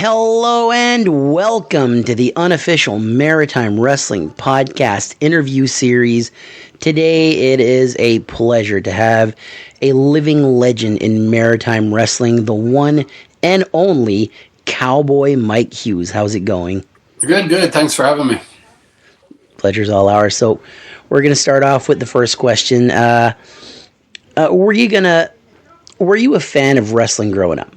Hello and welcome to the Unofficial Maritime Wrestling Podcast interview series. Today it is a pleasure to have a living legend in maritime wrestling, the one and only Kowboy Mike Hughes. How's it going? Good. Thanks for having me. Pleasure's all ours. So we're going to start off with the first question. Were you a fan of wrestling growing up?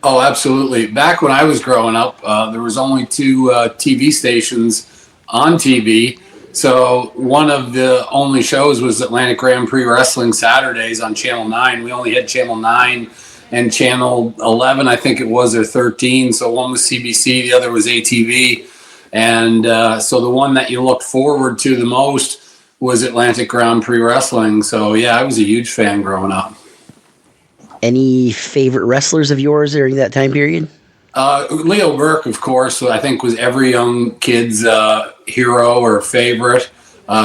Oh, absolutely. Back when I was growing up, there was only two TV stations on TV. So one of the only shows was Atlantic Grand Prix Wrestling Saturdays on Channel 9. We only had Channel 9 and Channel 11, I think it was, or 13. So one was CBC, the other was ATV. And so the one that you looked forward to the most was Atlantic Grand Prix Wrestling. So, yeah, I was a huge fan growing up. Any favorite wrestlers of yours during that time period? Leo Burke, of course, I think was every young kid's hero or favorite.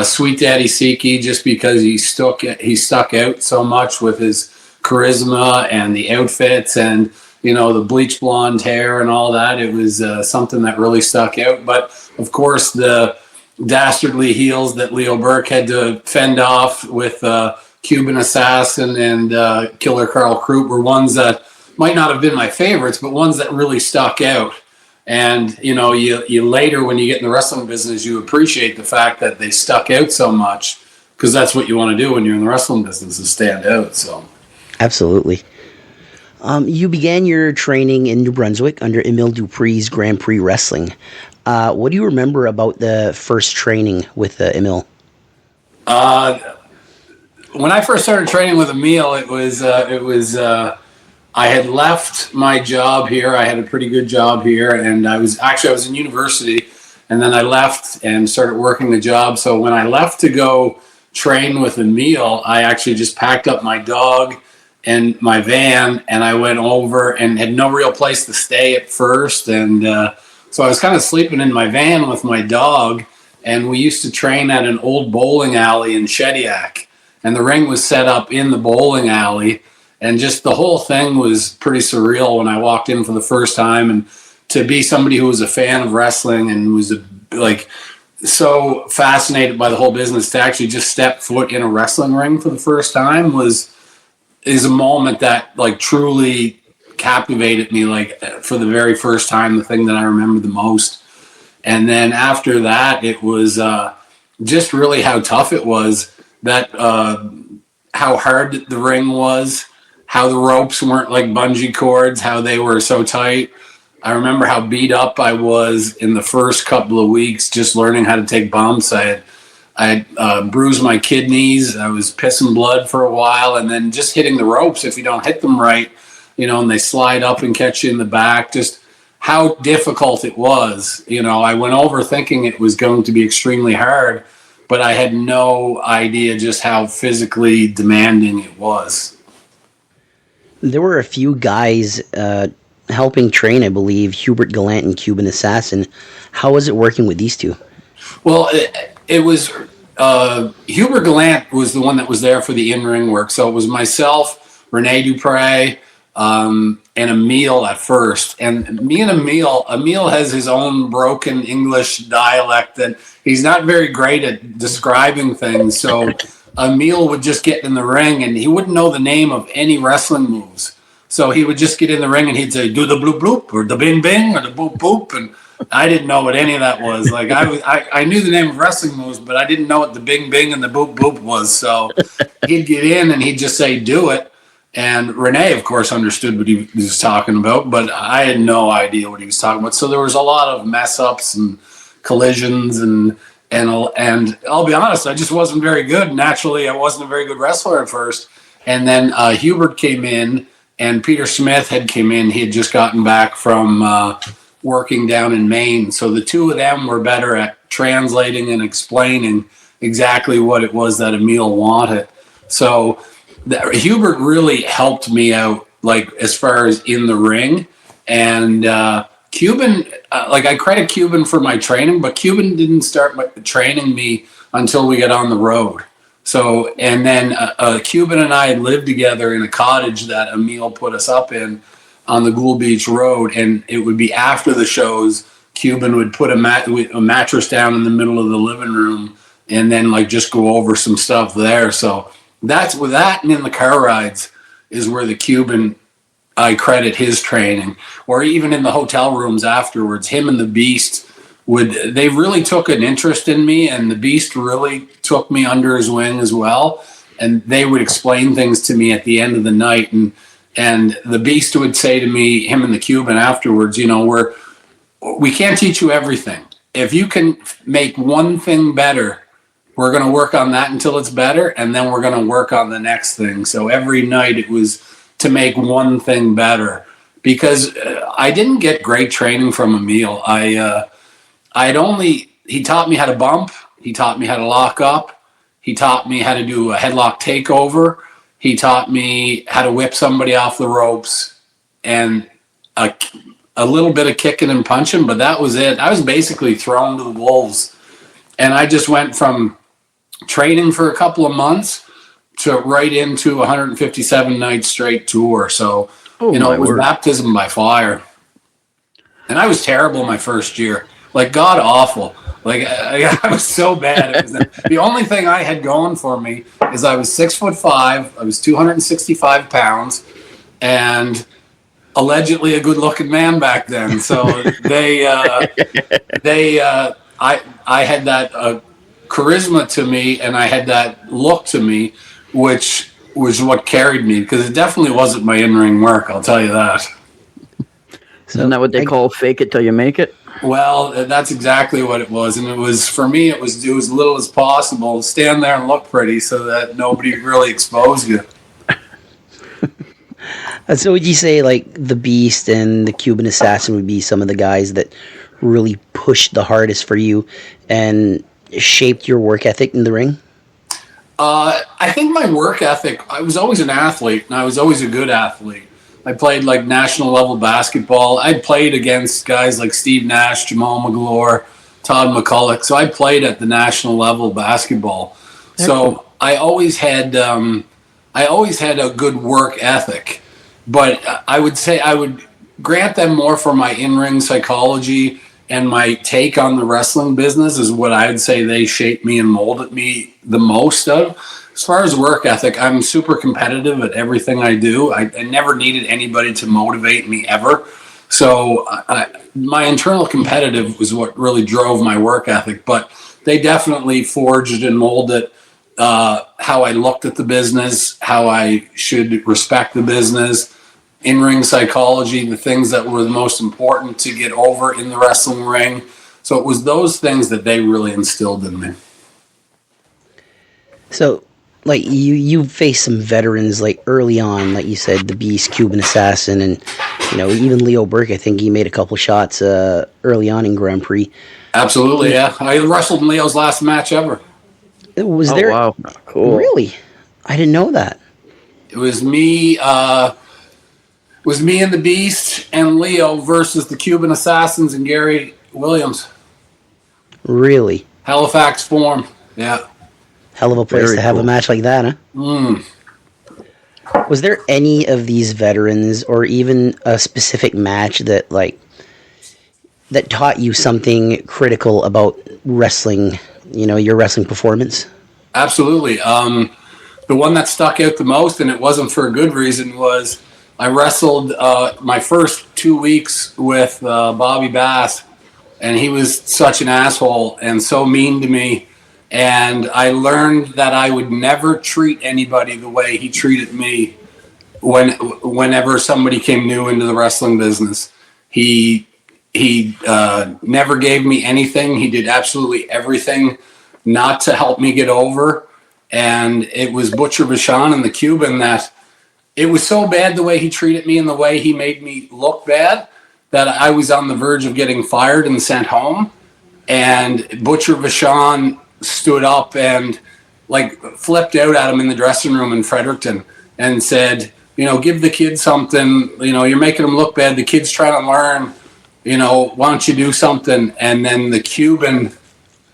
Sweet Daddy Siki, just because he stuck out so much with his charisma and the outfits and, you know, the bleach blonde hair and all that. It was something that really stuck out. But, of course, the dastardly heels that Leo Burke had to fend off with Cuban Assassin and Killer Carl Krupp were ones that might not have been my favorites, but ones that really stuck out. And, you know, you later, when you get in the wrestling business, you appreciate the fact that they stuck out so much, because that's what you want to do when you're in the wrestling business, is stand out. So, absolutely. You began your training in New Brunswick under Emile Dupree's Grand Prix Wrestling. What do you remember about the first training with Emile? When I first started training with Emile, it was I had left my job here. I had a pretty good job here, and I was in university, and then I left and started working the job. So when I left to go train with Emile, I actually just packed up my dog and my van, and I went over and had no real place to stay at first, and so I was kind of sleeping in my van with my dog, and we used to train at an old bowling alley in Shediac. And the ring was set up in the bowling alley. And just the whole thing was pretty surreal when I walked in for the first time. And to be somebody who was a fan of wrestling and was so fascinated by the whole business, to actually just step foot in a wrestling ring for the first time is a moment that truly captivated me, for the very first time, the thing that I remember the most. And then after that, it was just really how tough it was. That how hard the ring was, how the ropes weren't like bungee cords, how they were so tight. I remember how beat up I was in the first couple of weeks just learning how to take bumps. I had bruised my kidneys. I was pissing blood for a while, and then just hitting the ropes, if you don't hit them right, and they slide up and catch you in the back, just how difficult it was. I went over thinking it was going to be extremely hard, but I had no idea just how physically demanding it was. There were a few guys helping train, I believe, Hubert Gallant and Cuban Assassin. How was it working with these two? Well, it was Hubert Gallant was the one that was there for the in-ring work. So it was myself, Rene Dupre, and Emile at first. And me and Emile has his own broken English dialect that he's not very great at describing things. So Emile would just get in the ring and he wouldn't know the name of any wrestling moves. So he would just get in the ring and he'd say, do the bloop bloop or the bing bing or the boop boop. And I didn't know what any of that was. I knew the name of wrestling moves, but I didn't know what the bing bing and the boop boop was. So he'd get in and he'd just say, do it. And Renee, of course, understood what he was talking about, but I had no idea what he was talking about. So there was a lot of mess ups and collisions, and I'll be honest, I just wasn't very good. Naturally, I wasn't a very good wrestler at first. And then Hubert came in, and Peter Smith had come in. He had just gotten back from working down in Maine. So the two of them were better at translating and explaining exactly what it was that Emile wanted. So Hubert really helped me out, as far as in the ring. And Cuban, I credit Cuban for my training, but Cuban didn't start training me until we got on the road. So, and then Cuban and I had lived together in a cottage that Emile put us up in on the Gould Beach Road, and it would be after the shows. Cuban would put a mattress down in the middle of the living room, and then like just go over some stuff there. So that's with that, and in the car rides is where the Cuban, I credit his training, or even in the hotel rooms afterwards. Him and the Beast they really took an interest in me, and the Beast really took me under his wing as well. And they would explain things to me at the end of the night, and the Beast would say to me, him and the Cuban afterwards, we can't teach you everything. If you can make one thing better, we're going to work on that until it's better, and then we're going to work on the next thing. So every night it was to make one thing better, because I didn't get great training from Emil. He taught me how to bump. He taught me how to lock up. He taught me how to do a headlock takeover. He taught me how to whip somebody off the ropes, and a little bit of kicking and punching, but that was it. I was basically thrown to the wolves, and I just went from training for a couple of months to right into 157 night straight tour. So, it was baptism by fire. And I was terrible my first year, like god awful. Like I was so bad. It was the only thing I had going for me is I was 6'5", I was 265 pounds, and allegedly a good-looking man back then. So I had that charisma to me, and I had that look to me, which was what carried me, because it definitely wasn't my in-ring work, I'll tell you that. Isn't that what they call fake it till you make it? Well, that's exactly what it was. And it was, for me, it was do as little as possible, stand there and look pretty so that nobody really exposed you. So would you say like the Beast and the Cuban Assassin would be some of the guys that really pushed the hardest for you and shaped your work ethic in the ring? I think my work ethic, I was always an athlete, and I was always a good athlete. I played like national level basketball. I played against guys like Steve Nash, Jamal McGlure, Todd McCulloch. So I played at the national level basketball. So I always had a good work ethic, but I would say I would grant them more for my in-ring psychology and my take on the wrestling business is what I would say they shaped me and molded me the most of. As far as work ethic, I'm super competitive at everything I do. I never needed anybody to motivate me ever. So my internal competitive was what really drove my work ethic, but they definitely forged and molded how I looked at the business, how I should respect the business, in-ring psychology, the things that were the most important to get over in the wrestling ring. So it was those things that they really instilled in me. So, like, you faced some veterans, like, early on, like you said, the Beast, Cuban Assassin, and, even Leo Burke. I think he made a couple shots early on in Grand Prix. Absolutely, yeah. I wrestled in Leo's last match ever. Was there? Wow. Cool. Really? I didn't know that. It was me and the Beast and Leo versus the Cuban Assassins and Gary Williams. Really? Halifax Forum. Yeah. Hell of a place to have a match like that, huh? Was there any of these veterans or even a specific match that taught you something critical about wrestling, your wrestling performance? Absolutely. The one that stuck out the most, and it wasn't for a good reason, was I wrestled my first 2 weeks with Bobby Bass, and he was such an asshole and so mean to me. And I learned that I would never treat anybody the way he treated me whenever somebody came new into the wrestling business. He never gave me anything. He did absolutely everything not to help me get over. And it was Butcher Vachon and the Cuban that it was so bad the way he treated me and the way he made me look bad that I was on the verge of getting fired and sent home. And Butcher Vachon stood up and flipped out at him in the dressing room in Fredericton and said, give the kid something, you're making him look bad. The kid's trying to learn, why don't you do something? And then the Cuban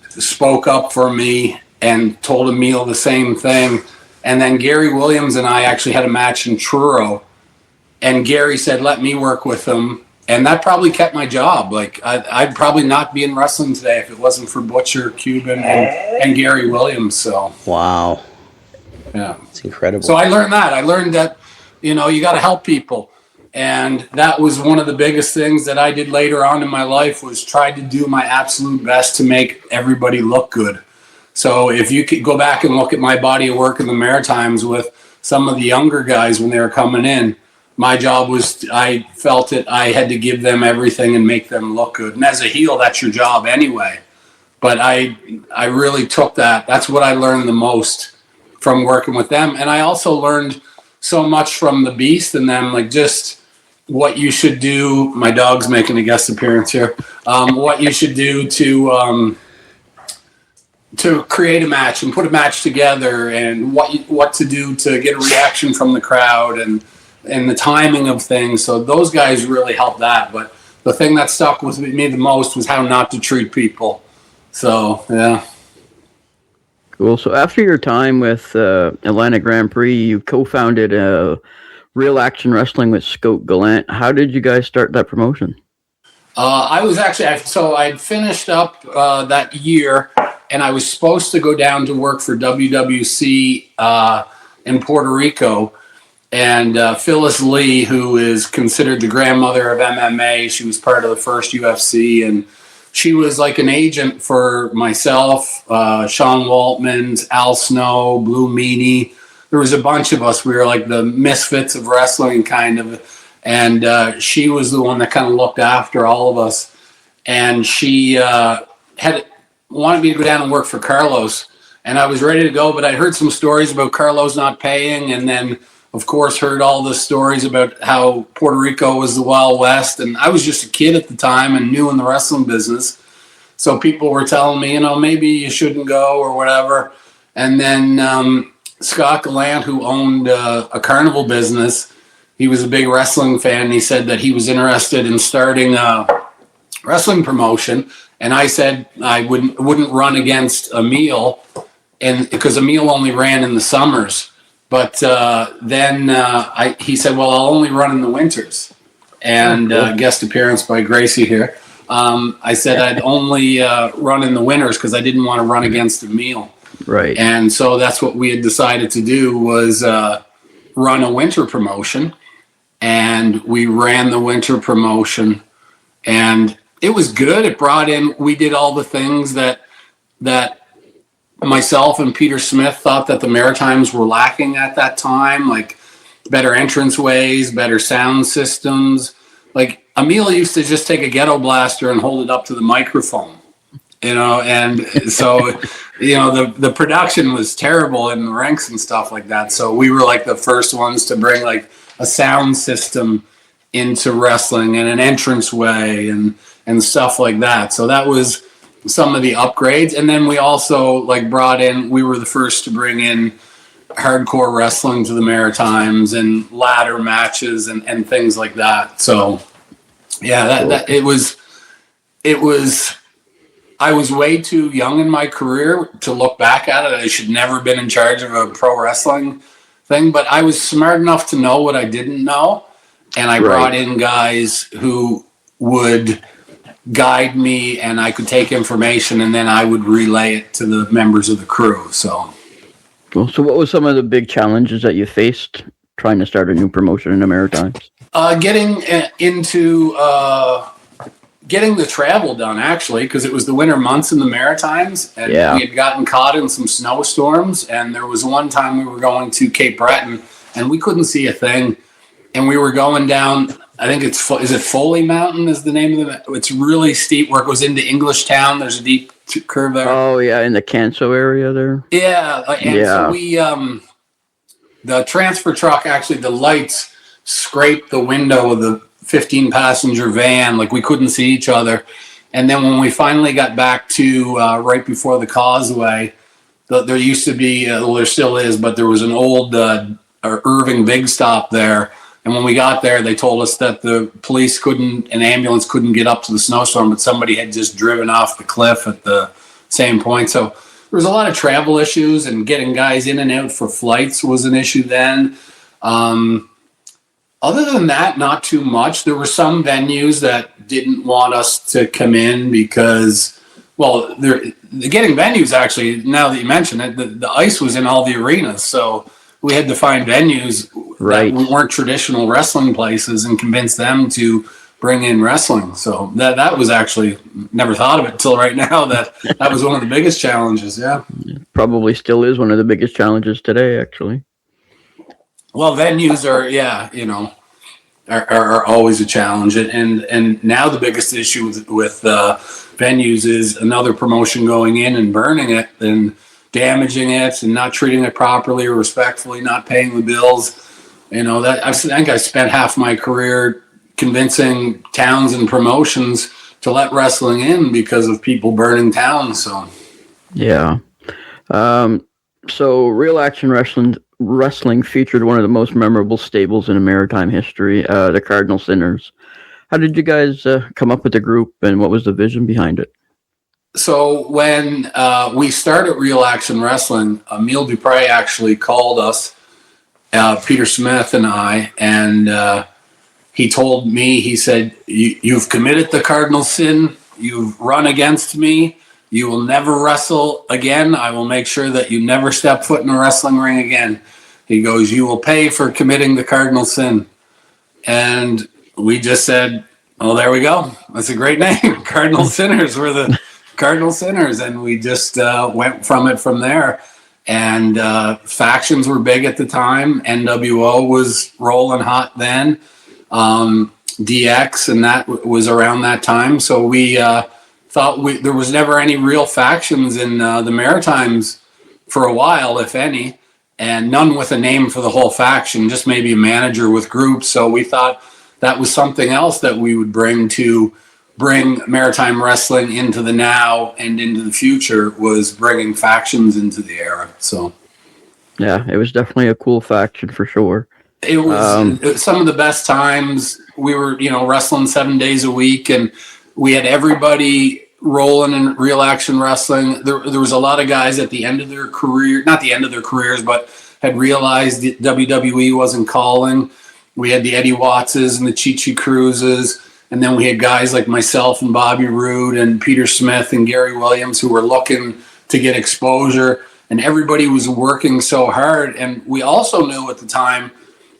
spoke up for me and told Emil the same thing. And then Gary Williams and I actually had a match in Truro And Gary said, let me work with him. And that probably kept my job. Like, I'd probably not be in wrestling today if it wasn't for Butcher, Cuban, and Gary Williams. So, Wow. yeah. It's incredible. So I learned that. I learned that, you got to help people. And that was one of the biggest things that I did later on in my life, was try to do my absolute best to make everybody look good. So if you could go back and look at my body of work in the Maritimes with some of the younger guys when they were coming in, my job was, I felt it, I had to give them everything and make them look good. And as a heel, that's your job anyway. But I really took that. That's what I learned the most from working with them. And I also learned so much from the Beast and them, like just what you should do. My dog's making a guest appearance here. What you should do to create a match and put a match together, and what to do to get a reaction from the crowd, and the timing of things. So those guys really helped that. But the thing that stuck with me the most was how not to treat people. So, yeah. Cool. So after your time with Atlanta Grand Prix, you co-founded Real Action Wrestling with Scout Gallant. How did you guys start that promotion? I was actually, so I'd finished up that year, and I was supposed to go down to work for WWC in Puerto Rico. And Phyllis Lee, who is considered the grandmother of MMA, she was part of the first UFC, and she was like an agent for myself, Sean Waltmans, Al Snow, Blue Meanie. There was a bunch of us. We were like the misfits of wrestling, kind of. And she was the one that kind of looked after all of us. And she wanted me to go down and work for Carlos. And I was ready to go, but I heard some stories about Carlos not paying. And then, of course, heard all the stories about how Puerto Rico was the Wild West. And I was just a kid at the time and new in the wrestling business. So people were telling me, maybe you shouldn't go or whatever. And then Scott Gallant, who owned a carnival business, he was a big wrestling fan. And he said that he was interested in starting a wrestling promotion. And I said I wouldn't run against Emil, and because Emil only ran in the summers. But then he said, well, I'll only run in the winters. And guest appearance by Gracie here. I said I'd only run in the winters because I didn't want to run against Emil. Right. And so that's what we had decided to do, was run a winter promotion. And we ran the winter promotion. And it was good. It brought in, we did all the things that myself and Peter Smith thought that the Maritimes were lacking at that time, like better entranceways, better sound systems. Like Emil used to just take a ghetto blaster and hold it up to the microphone, and so, the production was terrible in the ranks and stuff like that. So we were like the first ones to bring like a sound system into wrestling and an entranceway and stuff like that. So that was some of the upgrades. And then we also we were the first to bring in hardcore wrestling to the Maritimes and ladder matches and things like that. So yeah, it was, I was way too young in my career to look back at it. I should never have been in charge of a pro wrestling thing, but I was smart enough to know what I didn't know. And I brought in guys who would guide me, and I could take information, and then I would relay it to the members of the crew. So what was some of the big challenges that you faced trying to start a new promotion in the Maritimes? Getting the travel done, actually, because it was the winter months in the Maritimes, and we had gotten caught in some snowstorms. And there was one time we were going to Cape Breton, and we couldn't see a thing. And we were going down, I think is it Foley Mountain is the name of it? It's really steep where it goes into English Town. There's a deep curve there. Oh, yeah, in the Canso area there. Yeah, so we, the transfer truck, actually the lights scraped the window of the 15-passenger van. Like we couldn't see each other. And then when we finally got back to right before the causeway, there used to be, there still is, but there was an old Irving Big Stop there. And when we got there, they told us that the police an ambulance couldn't get up to the snowstorm, but somebody had just driven off the cliff at the same point. So there was a lot of travel issues, and getting guys in and out for flights was an issue then. Other than that, not too much. There were some venues that didn't want us to come in because, well, they're getting venues actually, now that you mention it, the ice was in all the arenas. So we had to find venues Right. that weren't traditional wrestling places and convince them to bring in wrestling. So that was actually, never thought of it until right now, that was one of the biggest challenges, yeah. Probably still is one of the biggest challenges today, actually. Well, venues are, are always a challenge, and now the biggest issue with venues is another promotion going in and burning it and damaging it and not treating it properly or respectfully, not paying the bills. That I think I spent half my career convincing towns and promotions to let wrestling in because of people burning towns. So yeah. So Real Action Wrestling featured one of the most memorable stables in maritime history, the Cardinal Sinners. How did you guys come up with the group, and what was the vision behind it? So when we started Real Action Wrestling, Emile Dupre actually called us, Peter Smith and I, and he told me, he said, you've committed the cardinal sin, you've run against me, you will never wrestle again. I will make sure that you never step foot in a wrestling ring again. He goes, you will pay for committing the cardinal sin. And we just said, oh, there we go. That's a great name. Cardinal Sinners. We're the Cardinal Sinners. And we just went from there. And factions were big at the time. NWO was rolling hot then. DX, and that was around that time. So we thought there was never any real factions in the Maritimes for a while, if any, and none with a name for the whole faction, just maybe a manager with groups. So we thought that was something else that we would bring maritime wrestling into the now and into the future, was bringing factions into the era. So yeah, it was definitely a cool faction for sure. It was some of the best times. We were, wrestling 7 days a week, and we had everybody rolling in Real Action Wrestling. There was a lot of guys at the end of their career, not the end of their careers, but had realized that WWE wasn't calling. We had the Eddie Wattses and the Chi-Chi Cruzes, and then we had guys like myself and Bobby Roode and Peter Smith and Gary Williams who were looking to get exposure, and everybody was working so hard. And we also knew at the time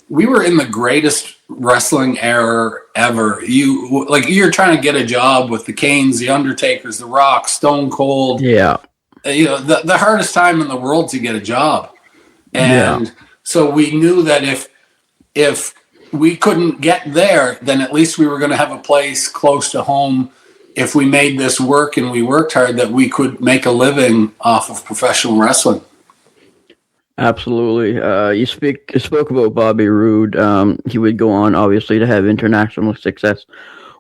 we were in the greatest wrestling era ever. You're trying to get a job with the Kanes, the Undertakers, the Rock, Stone Cold. Yeah. The hardest time in the world to get a job. And so we knew that if we couldn't get there, then at least we were going to have a place close to home. If we made this work and we worked hard, that we could make a living off of professional wrestling. Absolutely. You spoke about Bobby Roode. He would go on, obviously, to have international success.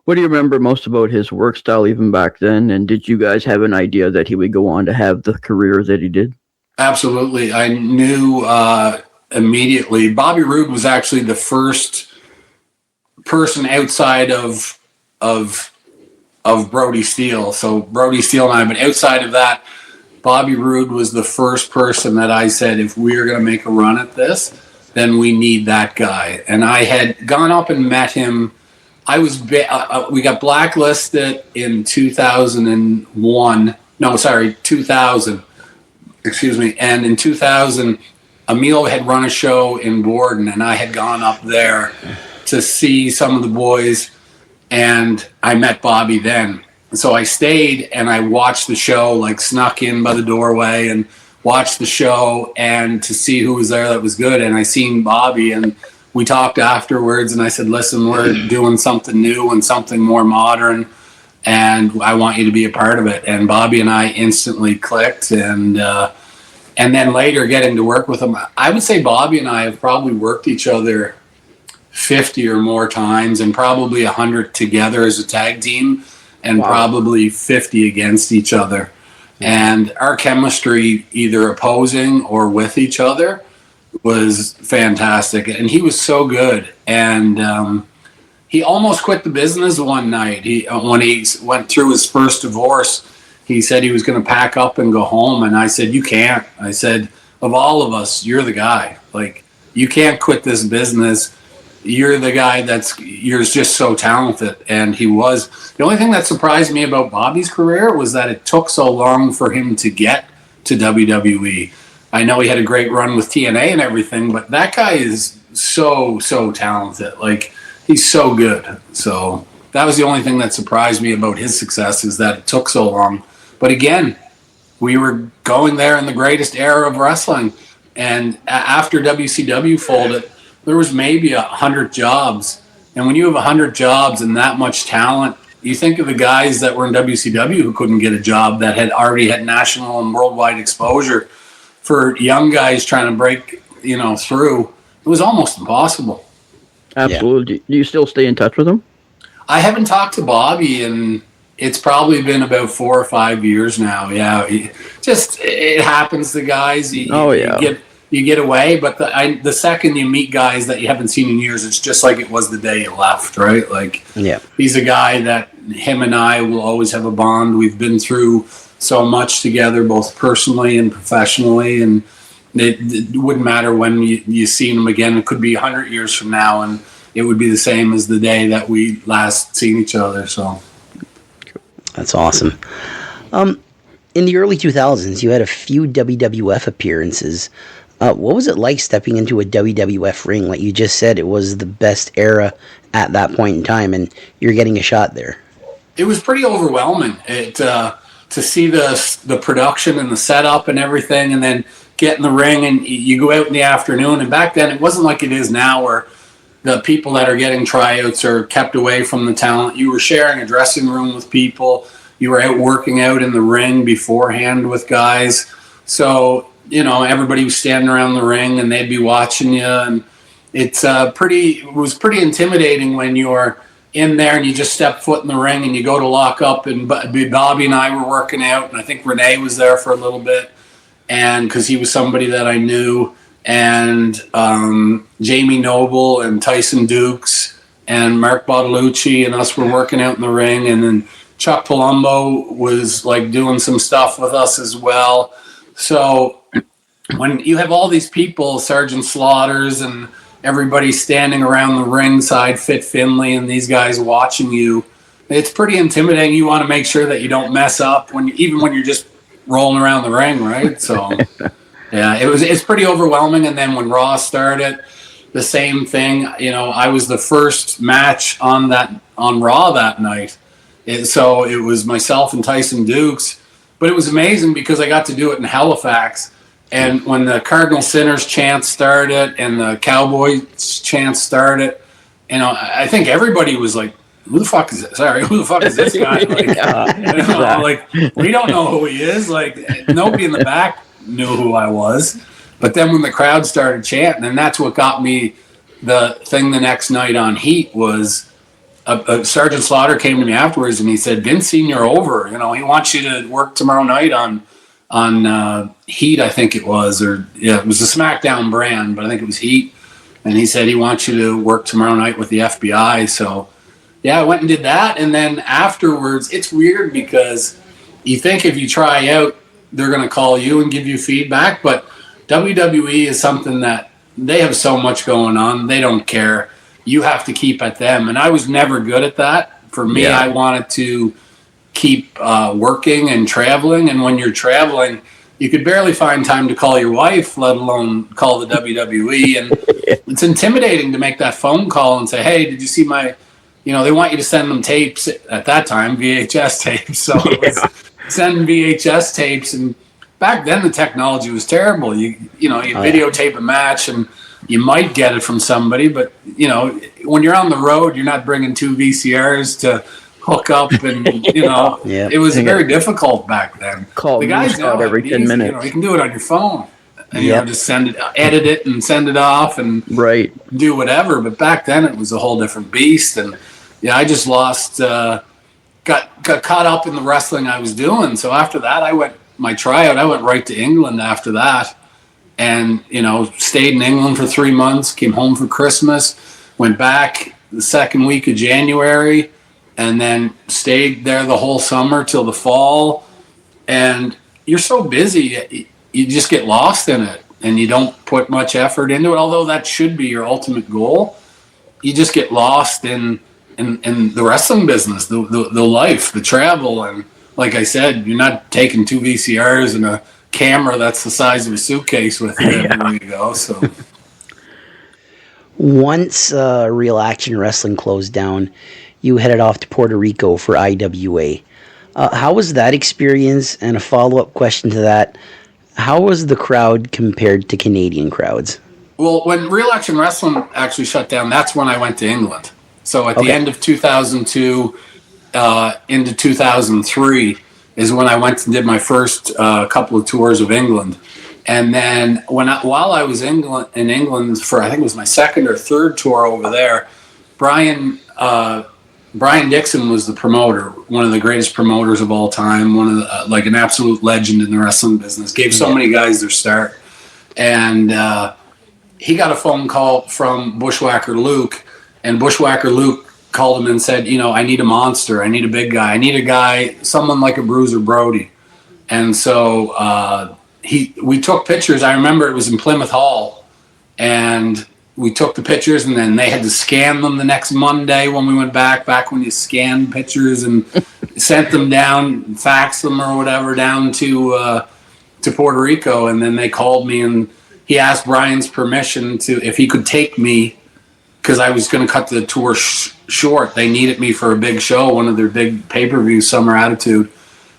What do you remember most about his work style even back then? And did you guys have an idea that he would go on to have the career that he did? Absolutely. I knew immediately. Bobby Roode was actually the first person outside of Brody Steele. So Brody Steele and I, but outside of that, Bobby Roode was the first person that I said, if we're going to make a run at this, then we need that guy. And I had gone up and met him. We got blacklisted in 2000. Excuse me. And in 2000, Emile had run a show in Borden, and I had gone up there to see some of the boys, and I met Bobby then. So I stayed and I watched the show, snuck in by the doorway and watched the show, and to see who was there that was good. And I seen Bobby, and we talked afterwards, and I said, listen, we're doing something new and something more modern, and I want you to be a part of it. And Bobby and I instantly clicked, and then later getting to work with him, I would say Bobby and I have probably worked each other 50 or more times, and probably 100 together as a tag team. And wow. Probably 50 against each other. And our chemistry, either opposing or with each other, was fantastic. And he was so good. And he almost quit the business one night. When he went through his first divorce, he said he was going to pack up and go home. And I said, you can't. I said, of all of us, you're the guy. You can't quit this business you're the guy you're just so talented. And he was. The only thing that surprised me about Bobby's career was that it took so long for him to get to WWE. I know he had a great run with TNA and everything, but that guy is so talented. Like, he's so good. So that was the only thing that surprised me about his success, is that it took so long. But again, we were going there in the greatest era of wrestling. And after WCW folded, there was maybe 100 jobs. And when you have 100 jobs and that much talent, you think of the guys that were in WCW who couldn't get a job, that had already had national and worldwide exposure. For young guys trying to break, through, it was almost impossible. Absolutely. Yeah. Do you still stay in touch with him? I haven't talked to Bobby, and it's probably been about 4 or 5 years now. Yeah, it happens to guys. You get away, but the second you meet guys that you haven't seen in years, it's just like it was the day you left, right? Like, he's a guy that him and I will always have a bond. We've been through so much together, both personally and professionally, and it wouldn't matter when you see him again. It could be 100 years from now, and it would be the same as the day that we last seen each other. So that's awesome. In the early 2000s, you had a few WWF appearances. What was it like stepping into a WWF ring? Like you just said, it was the best era at that point in time, and you're getting a shot there. It was pretty overwhelming. To see the production and the setup and everything, and then get in the ring and you go out in the afternoon. And back then, it wasn't like it is now, where the people that are getting tryouts are kept away from the talent. You were sharing a dressing room with people. You were out working out in the ring beforehand with guys. So, everybody was standing around the ring and they'd be watching you. And it was pretty intimidating when you're in there and you just step foot in the ring and you go to lock up. And Bobby and I were working out, and I think Renee was there for a little bit, and because he was somebody that I knew, and Jamie Noble and Tyson Dukes and Mark Bottolucci and us were working out in the ring, and then Chuck Palumbo was like doing some stuff with us as well. So when you have all these people, Sergeant Slaughters and everybody standing around the ringside, Fit Finley and these guys watching you, it's pretty intimidating. You want to make sure that you don't mess up even when you're just rolling around the ring, right? So yeah, it's pretty overwhelming. And then when Raw started, the same thing. I was the first match on Raw that night. So it was myself and Tyson Dukes, but it was amazing because I got to do it in Halifax. And when the Cardinal Sinners chant started and the Kowboy chant started, I think everybody was like, who the fuck is this? Sorry, who the fuck is this guy? Like, we don't know who he is. Like, nobody in the back knew who I was. But then when the crowd started chanting, and that's what got me the thing the next night on Heat was Sergeant Slaughter came to me afterwards and he said, Vince Sr. over. He wants you to work tomorrow night on Heat, I think it was. It was a SmackDown brand, but I think it was Heat. And he said he wants you to work tomorrow night with the FBI. So, yeah, I went and did that. And then afterwards, it's weird because you think if you try out, they're going to call you and give you feedback. But WWE is something that they have so much going on. They don't care. You have to keep at them. And I was never good at that. For me, I wanted to keep working and traveling. And when you're traveling, you could barely find time to call your wife, let alone call the WWE. And it's intimidating to make that phone call and say, hey, did you see my, they want you to send them tapes at that time, VHS tapes. So it was sending VHS tapes. And back then the technology was terrible. You videotape a match and you might get it from somebody, but when you're on the road, you're not bringing 2 VCRs to hook up, and it was very difficult back then. Call the guys know every 10 minutes. You can do it on your phone, and just edit it and send it off, and do whatever. But back then, it was a whole different beast, and I just lost, got caught up in the wrestling I was doing. So after that, I went right to England after that. And, stayed in England for 3 months, came home for Christmas, went back the second week of January, and then stayed there the whole summer till the fall. And you're so busy, you just get lost in it, and you don't put much effort into it, although that should be your ultimate goal. you just get lost in the wrestling business, the life, the travel. And like I said, you're not taking 2 VCRs and a camera that's the size of a suitcase with you everywhere you go. So once Real Action Wrestling closed down, you headed off to Puerto Rico for IWA. How was that experience? And a follow-up question to that, how was the crowd compared to Canadian crowds? Well, when Real Action Wrestling actually shut down, that's when I went to England. So at the end of 2002 into 2003 is when I went and did my first couple of tours of England. And then while I was in England for, I think it was my second or third tour over there, Brian Dixon was the promoter, one of the greatest promoters of all time, one of the, like an absolute legend in the wrestling business, gave so many guys their start. And he got a phone call from Bushwhacker Luke, and Bushwhacker Luke called him and said, I need a monster. I need a big guy. I need a guy, someone like a Bruiser Brody. And so we took pictures. I remember it was in Plymouth Hall, and we took the pictures, and then they had to scan them the next Monday when we went back when you scanned pictures and sent them down, faxed them or whatever down to Puerto Rico. And then they called me, and he asked Brian's permission if he could take me, because I was going to cut the tour short. They needed me for a big show, one of their big pay-per-views, Summer Attitude.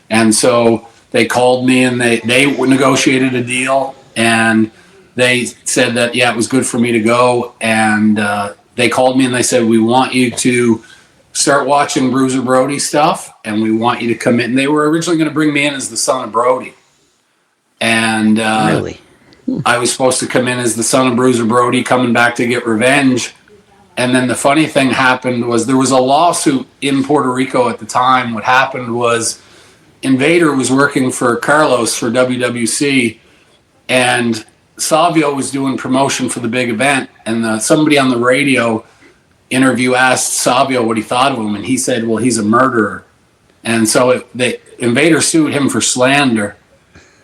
And so they called me, and they negotiated a deal, and they said that, it was good for me to go. And they called me and they said, we want you to start watching Bruiser Brody stuff, and we want you to come in. And they were originally going to bring me in as the son of Brody. And Really? I was supposed to come in as the son of Bruiser Brody, coming back to get revenge. And then the funny thing happened was there was a lawsuit in Puerto Rico at the time. What happened was Invader was working for Carlos for WWC, and Savio was doing promotion for the big event. And somebody on the radio interview asked Savio what he thought of him, and he said, well, he's a murderer. And so Invader sued him for slander.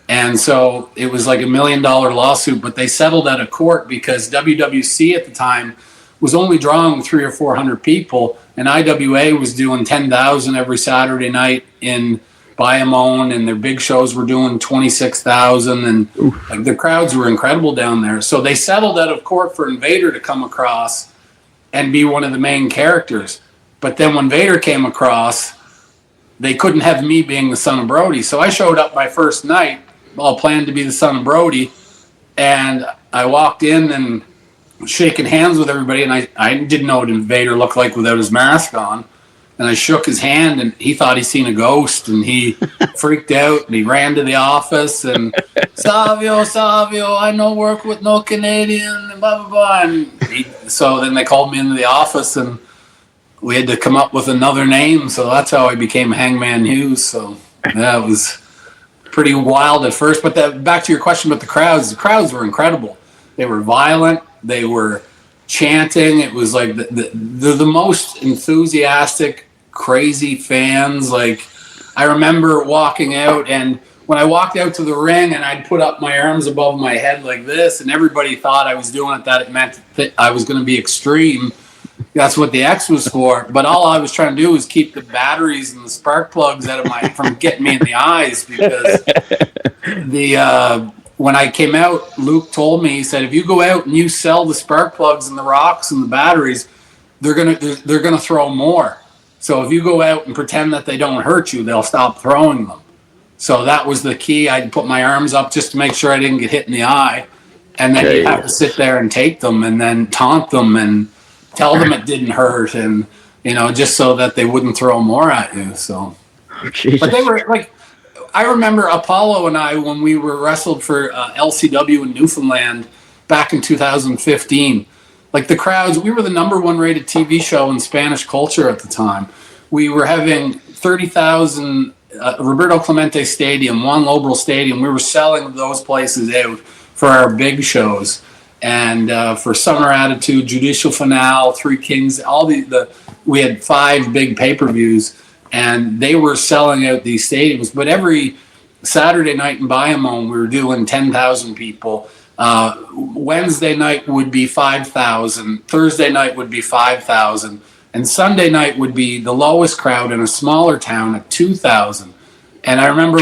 And so it was like $1 million lawsuit, but they settled out of court because WWC at the time was only drawing 300 or 400 people, and IWA was doing 10,000 every Saturday night in Bayamon, and their big shows were doing 26,000, and like the crowds were incredible down there. So they settled out of court for Invader to come across and be one of the main characters. But then when Vader came across, they couldn't have me being the son of Brody. So I showed up my first night, all planned to be the son of Brody, and I walked in and shaking hands with everybody, and I didn't know what Invader looked like without his mask on. And I shook his hand, and he thought he'd seen a ghost, and he freaked out, and he ran to the office, and Savio, I no work with no Canadian, and blah, blah, blah. And so then they called me into the office, and we had to come up with another name, so that's how I became Hangman Hughes. So that was pretty wild at first. But back to your question about the crowds were incredible. They were violent. They were chanting. It was like the most enthusiastic, crazy fans. Like, I remember walking out, and when I walked out to the ring and I'd put up my arms above my head like this, and everybody thought I was doing it, that it meant that I was going to be extreme. That's what the X was for. But all I was trying to do was keep the batteries and the spark plugs out of from getting me in the eyes, because when I came out, Luke told me, he said, if you go out and you sell the spark plugs and the rocks and the batteries, they're gonna throw more. So if you go out and pretend that they don't hurt you, they'll stop throwing them. So that was the key. I'd put my arms up just to make sure I didn't get hit in the eye. And then you'd have to sit there and take them and then taunt them and tell them it didn't hurt, and just so that they wouldn't throw more at you. So, but they were like, I remember Apollo and I, when we were wrestled for LCW in Newfoundland back in 2015, like the crowds, we were the #1 rated TV show in Spanish culture at the time. We were having 30,000 Roberto Clemente Stadium, Juan Lobral Stadium. We were selling those places out for our big shows. And for Summer Attitude, Judicial Finale, Three Kings, we had 5 big pay-per-views, and they were selling out these stadiums. But every Saturday night in Bayamon, we were doing 10,000 people. Wednesday night would be 5,000. Thursday night would be 5,000. And Sunday night would be the lowest crowd in a smaller town at 2,000. And I remember,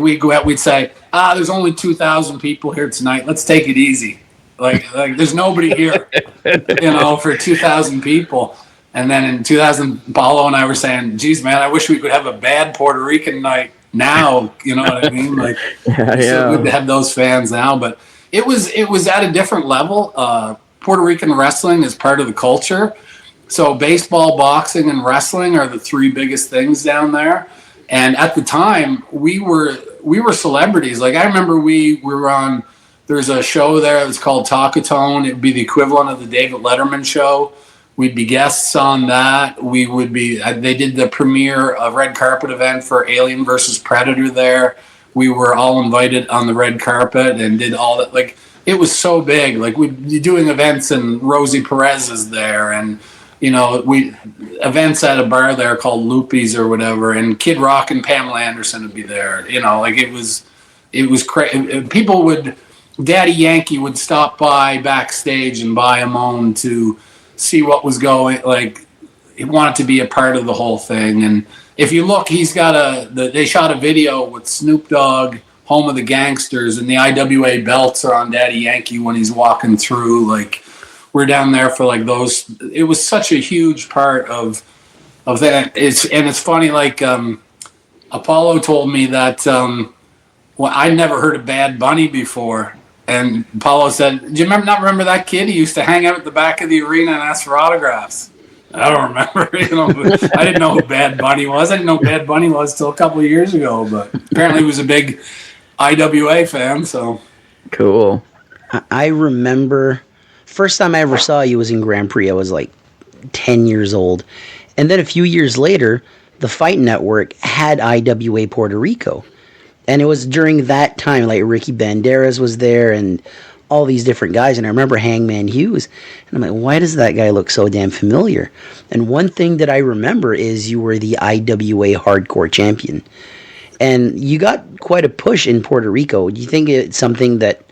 we'd go out, we'd say, there's only 2,000 people here tonight. Let's take it easy. Like there's nobody here, for 2,000 people. And then in 2000, Paulo and I were saying, geez, man, I wish we could have a bad Puerto Rican night now. You know what I mean? Like, it's so good to have those fans now. But it was at a different level. Puerto Rican wrestling is part of the culture. So baseball, boxing, and wrestling are the three biggest things down there. And at the time, we were celebrities. Like, I remember we were on. There's a show there that's called Talkatone. It would be the equivalent of the David Letterman show. We'd be guests on that. We would be. They did the premiere red carpet event for Alien versus Predator there. We were all invited on the red carpet and did all that. Like, it was so big. Like, we'd be doing events and Rosie Perez is there, and we events at a bar there called Loopy's or whatever, and Kid Rock and Pamela Anderson would be there. It was crazy. People would. Daddy Yankee would stop by backstage and buy a moan to see what was going. Like, he wanted to be a part of the whole thing. And if you look, he's got they shot a video with Snoop Dogg, Home of the Gangsters, and the IWA belts are on Daddy Yankee when he's walking through. Like, we're down there for like those. It was such a huge part of that. It's funny. Like, Apollo told me that I'd never heard of Bad Bunny before. And Paulo said, do you remember that kid? He used to hang out at the back of the arena and ask for autographs. I don't remember. I didn't know who Bad Bunny was. I didn't know who Bad Bunny was till a couple of years ago. But apparently he was a big IWA fan. So cool. I remember first time I ever saw you was in Grand Prix. I was like 10 years old. And then a few years later, the Fight Network had IWA Puerto Rico. And it was during that time, like Ricky Banderas was there and all these different guys. And I remember Hangman Hughes. And I'm like, why does that guy look so damn familiar? And one thing that I remember is you were the IWA Hardcore Champion. And you got quite a push in Puerto Rico. Do you think it's something that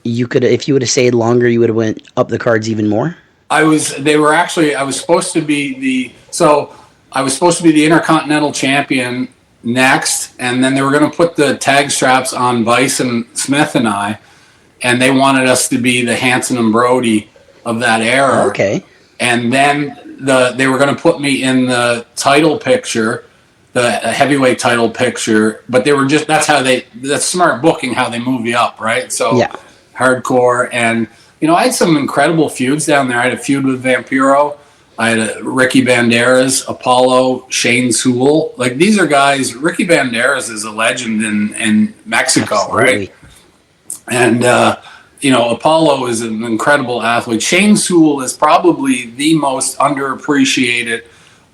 you could, if you would have stayed longer, you would have went up the cards even more? I was supposed to be the Intercontinental Champion next, and then they were going to put the tag straps on Bison Smith and I, and they wanted us to be the Hanson and Brody of that era. Okay. And then they were going to put me in the title picture, the heavyweight title picture, but they were that's smart booking, how they move you up, right? So yeah. Hardcore, and I had some incredible feuds down there. I had a feud with Vampiro. I had Ricky Banderas, Apollo, Shane Sewell. Like, these are guys. Ricky Banderas is a legend in Mexico, absolutely. Right? And, Apollo is an incredible athlete. Shane Sewell is probably the most underappreciated,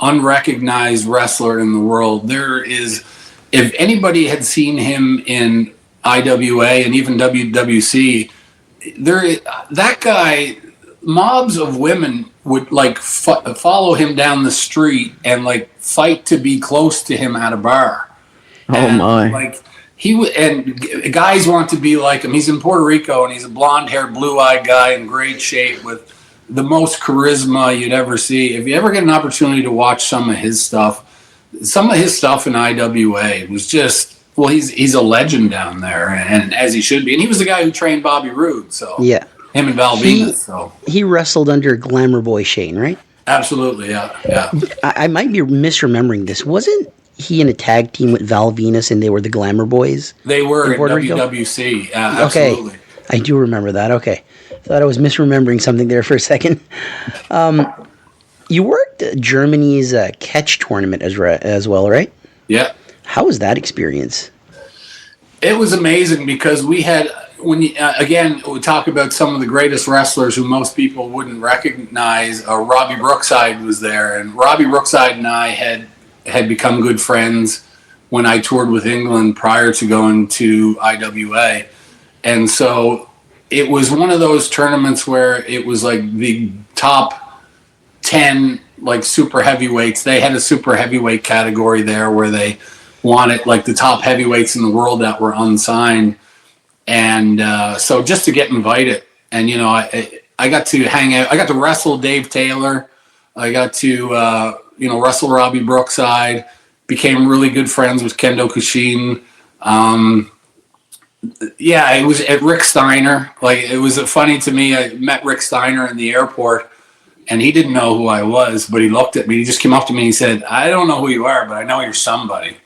unrecognized wrestler in the world. There is, if anybody had seen him in IWA and even WWC, that guy, mobs of women would follow him down the street and fight to be close to him at a bar. Oh my! And guys want to be like him. He's in Puerto Rico and he's a blonde-haired, blue-eyed guy in great shape with the most charisma you'd ever see. If you ever get an opportunity to watch some of his stuff in IWA was just. Well, he's a legend down there, and as he should be. And he was the guy who trained Bobby Roode. So yeah. Him and Val Venis. He wrestled under Glamour Boy Shane, right? Absolutely, yeah. I might be misremembering this. Wasn't he in a tag team with Val Venis and they were the Glamour Boys? They were in WWC, absolutely. Okay, I do remember that, okay. Thought I was misremembering something there for a second. You worked at Germany's catch tournament as well, right? Yeah. How was that experience? It was amazing because we had... again, we talk about some of the greatest wrestlers who most people wouldn't recognize. Robbie Brookside was there, and Robbie Brookside and I had become good friends when I toured with England prior to going to IWA. And so it was one of those tournaments where it was like the top 10 super heavyweights. They had a super heavyweight category there where they wanted the top heavyweights in the world that were unsigned. And so just to get invited, and I got to hang out. I got to wrestle Dave Taylor. I got to wrestle Robbie Brookside. Became really good friends with Kendo Kashin. It was at Rick Steiner. Like, it was funny to me. I met Rick Steiner in the airport, and he didn't know who I was, but he looked at me. He just came up to me and he said, "I don't know who you are, but I know you're somebody."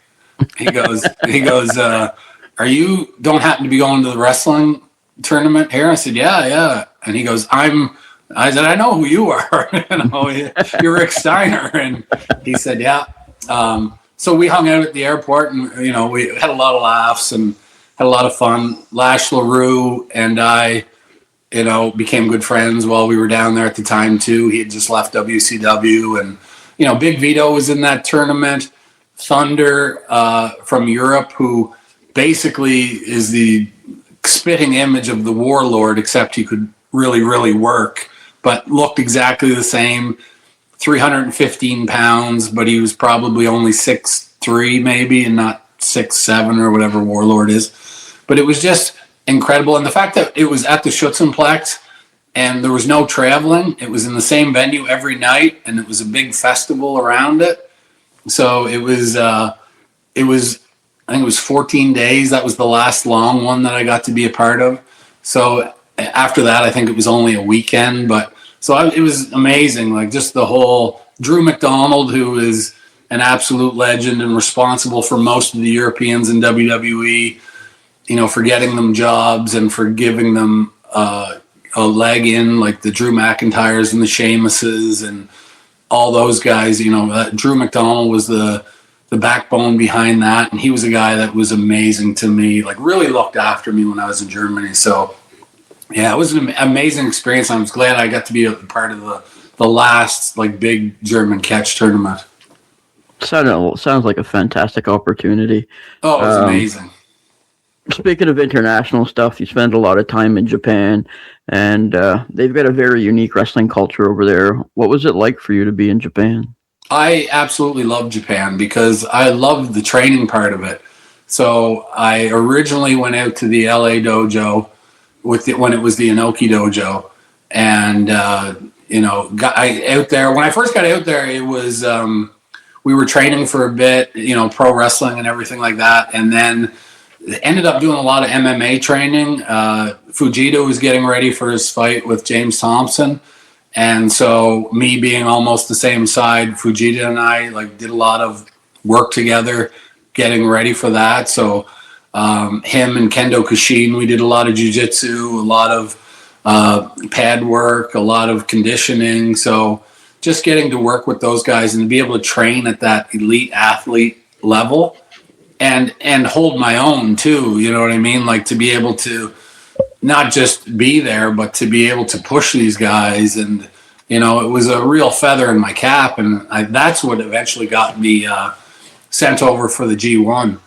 He goes, "Are you don't happen to be going to the wrestling tournament here?" I said, "Yeah." And he goes, I said, "I know who you are." You're Rick Steiner. And he said, "Yeah." So we hung out at the airport, and we had a lot of laughs and had a lot of fun. Lash LaRue and I, became good friends while we were down there at the time too. He had just left WCW, and Big Vito was in that tournament. Thunder from Europe, who basically is the spitting image of the Warlord, except he could really, really work, but looked exactly the same. 315 pounds, but he was probably only 6'3", maybe, and not 6'7" or whatever Warlord is. But it was just incredible. And the fact that it was at the Schutzenplex and there was no traveling, it was in the same venue every night, and it was a big festival around it. So I think it was 14 days. That was the last long one that I got to be a part of. So after that, I think it was only a weekend, it was amazing. Like, just the whole Drew McDonald, who is an absolute legend and responsible for most of the Europeans in WWE, for getting them jobs and for giving them a leg in, like the Drew McIntyres and the Sheamuses and all those guys. Drew McDonald was the backbone behind that, and he was a guy that was amazing to me, like really looked after me when I was in Germany. So yeah, it was an amazing experience. I was glad I got to be a part of the last big German catch tournament. Sounds like a fantastic opportunity. Oh, it was amazing. Speaking of international stuff, you spend a lot of time in Japan, and they've got a very unique wrestling culture over there. What was it like for you to be in Japan? I absolutely love Japan because I love the training part of it. So I originally went out to the LA dojo when it was the Inoki dojo, and got out there. When I first got out there, it was we were training for a bit, pro wrestling and everything like that, and then ended up doing a lot of MMA training. Fujita was getting ready for his fight with James Thompson, and so me being almost the same side, Fujita and I did a lot of work together, getting ready for that. So him and Kendo Kashin, we did a lot of jiu-jitsu, a lot of pad work, a lot of conditioning. So just getting to work with those guys and to be able to train at that elite athlete level and hold my own too, you know what I mean? Like, to be able to not just be there, but to be able to push these guys. And, it was a real feather in my cap. And that's what eventually got me sent over for the G1,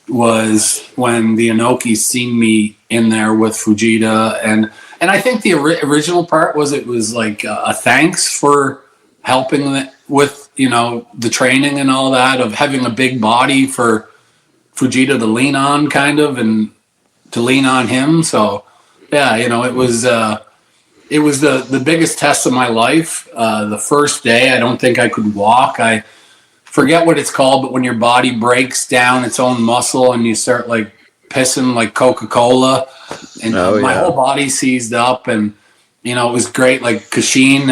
was when the Inokis seen me in there with Fujita. And I think the original part was, it was like a thanks for helping with, the training and all that, of having a big body for Fujita to lean on, kind of, and to lean on him. So yeah, it was the biggest test of my life. The first day, I don't think I could walk. I forget what it's called, but when your body breaks down its own muscle and you start pissing like Coca-Cola, and my whole body seized up, and it was great. Like Kashin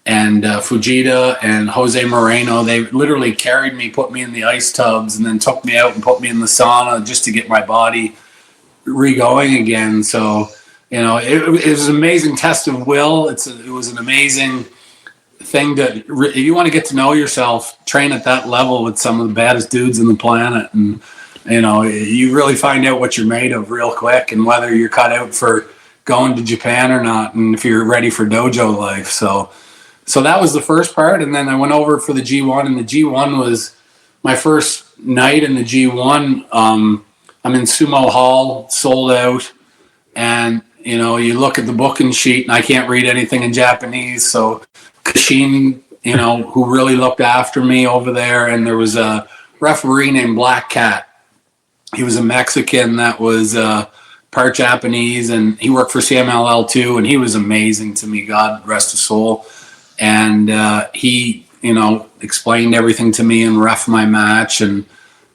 and Fujita and Jose Moreno, they literally carried me, put me in the ice tubs, and then took me out and put me in the sauna just to get my body re-going again. So, it was an amazing test of will. It was an amazing thing if you want to get to know yourself, train at that level with some of the baddest dudes on the planet. And, you really find out what you're made of real quick, and whether you're cut out for going to Japan or not, and if you're ready for dojo life. So that was the first part. And then I went over for the G1, and the G1 was my first night in the G1. I'm in Sumo Hall, sold out. And, you look at the booking sheet, and I can't read anything in Japanese. So Kashin, who really looked after me over there. And there was a referee named Black Cat. He was a Mexican that was part Japanese, and he worked for CMLL too, and he was amazing to me, God rest his soul. And he, explained everything to me and ref my match, and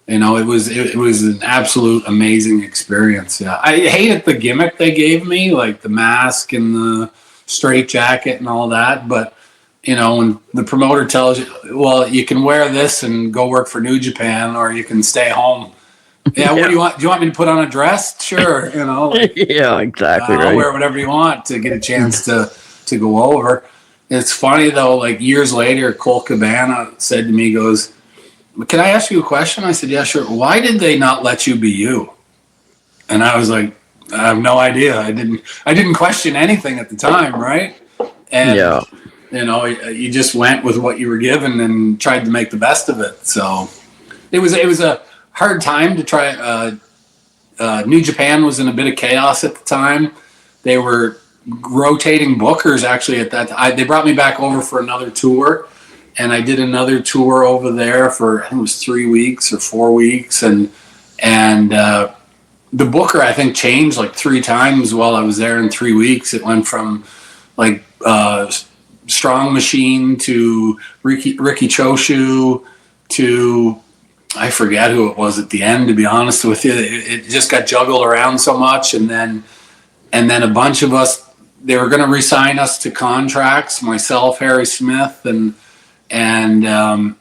it was an absolute amazing experience. Yeah, I hated the gimmick they gave me, like the mask and the straight jacket and all that, but when the promoter tells you, well, you can wear this and go work for New Japan, or you can stay home. Yeah, what do you want? Do you want me to put on a dress? Sure, Yeah, exactly. I'll wear whatever you want to get a chance to go over. It's funny though, like years later, Cole Cabana said to me, he goes, "Can I ask you a question?" I said, "Yeah, sure. Why did they not let you be you?" And I was like, "I have no idea. I didn't question anything at the time, right?" And you just went with what you were given and tried to make the best of it. So it was a hard time to try. New Japan was in a bit of chaos at the time. They were rotating bookers actually at that time. They brought me back over for another tour, and I did another tour over there for, I think it was 3 weeks or 4 weeks, and the booker I think changed like 3 times while I was there in 3 weeks. It went from like Strong Machine to Ricky Choshu to, I forget who it was at the end, to be honest with you. It just got juggled around so much, and then a bunch of us, they were going to re-sign us to contracts, myself, Harry Smith, and then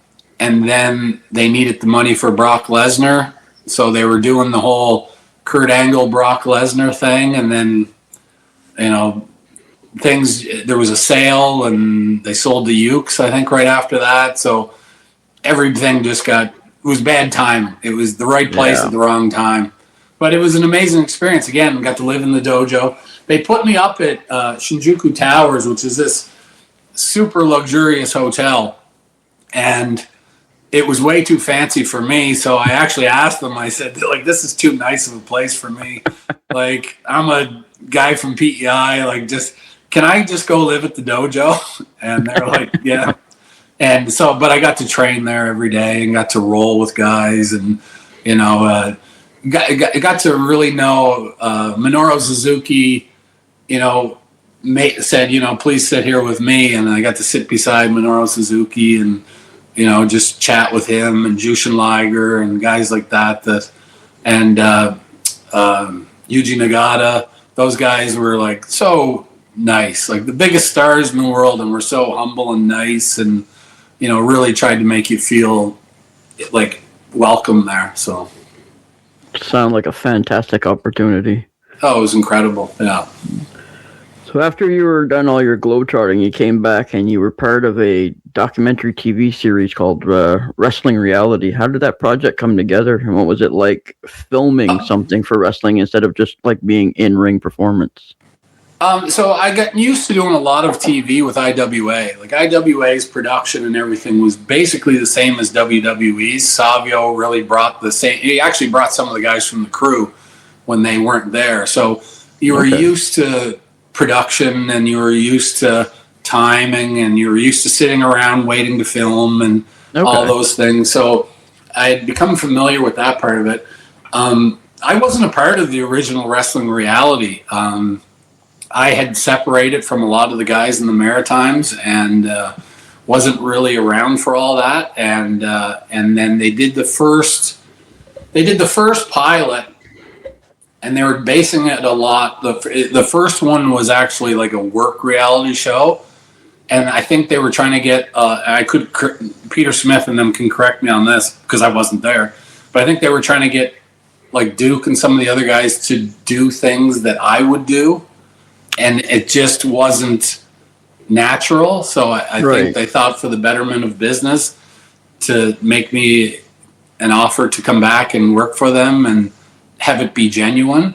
they needed the money for Brock Lesnar, so they were doing the whole Kurt Angle Brock Lesnar thing, and then there was a sale, and they sold the Hughes, I think, right after that. So everything just it was bad timing. It was the right place at the wrong time. But it was an amazing experience. Again, got to live in the dojo. They put me up at Shinjuku Towers, which is this super luxurious hotel. And it was way too fancy for me. So I actually asked them, I said, like, this is too nice of a place for me. Like, I'm a guy from PEI. Like, can I just go live at the dojo? And they're like, yeah. And so, but I got to train there every day and got to roll with guys, and, got to really know Minoru Suzuki, said, please sit here with me. And I got to sit beside Minoru Suzuki and, just chat with him, and Jushin Liger and guys like that. And Yuji Nagata, those guys were like so nice, like the biggest stars in the world, and were so humble and nice, and, really tried to make you feel like welcome there. So. Sound like a fantastic opportunity. Oh, it was incredible. Yeah. So after you were done all your globetrotting, you came back and you were part of a documentary TV series called Wrestling Reality. How did that project come together, and what was it like filming something for wrestling instead of just like being in-ring performance? So I got used to doing a lot of TV with IWA. Like IWA's production and everything was basically the same as WWE's. Savio really brought the same. He actually brought some of the guys from the crew when they weren't there. So you were used to production, and you were used to timing, and you were used to sitting around waiting to film and all those things. So I had become familiar with that part of it. I wasn't a part of the original Wrestling Reality. I had separated from a lot of the guys in the Maritimes, and wasn't really around for all that. And then they did the first pilot, and they were basing it a lot. The first one was actually like a work reality show, and I think they were trying to get. Peter Smith and them can correct me on this because I wasn't there, but I think they were trying to get like Duke and some of the other guys to do things that I would do. And it just wasn't natural. So I think they thought, for the betterment of business, to make me an offer to come back and work for them and have it be genuine.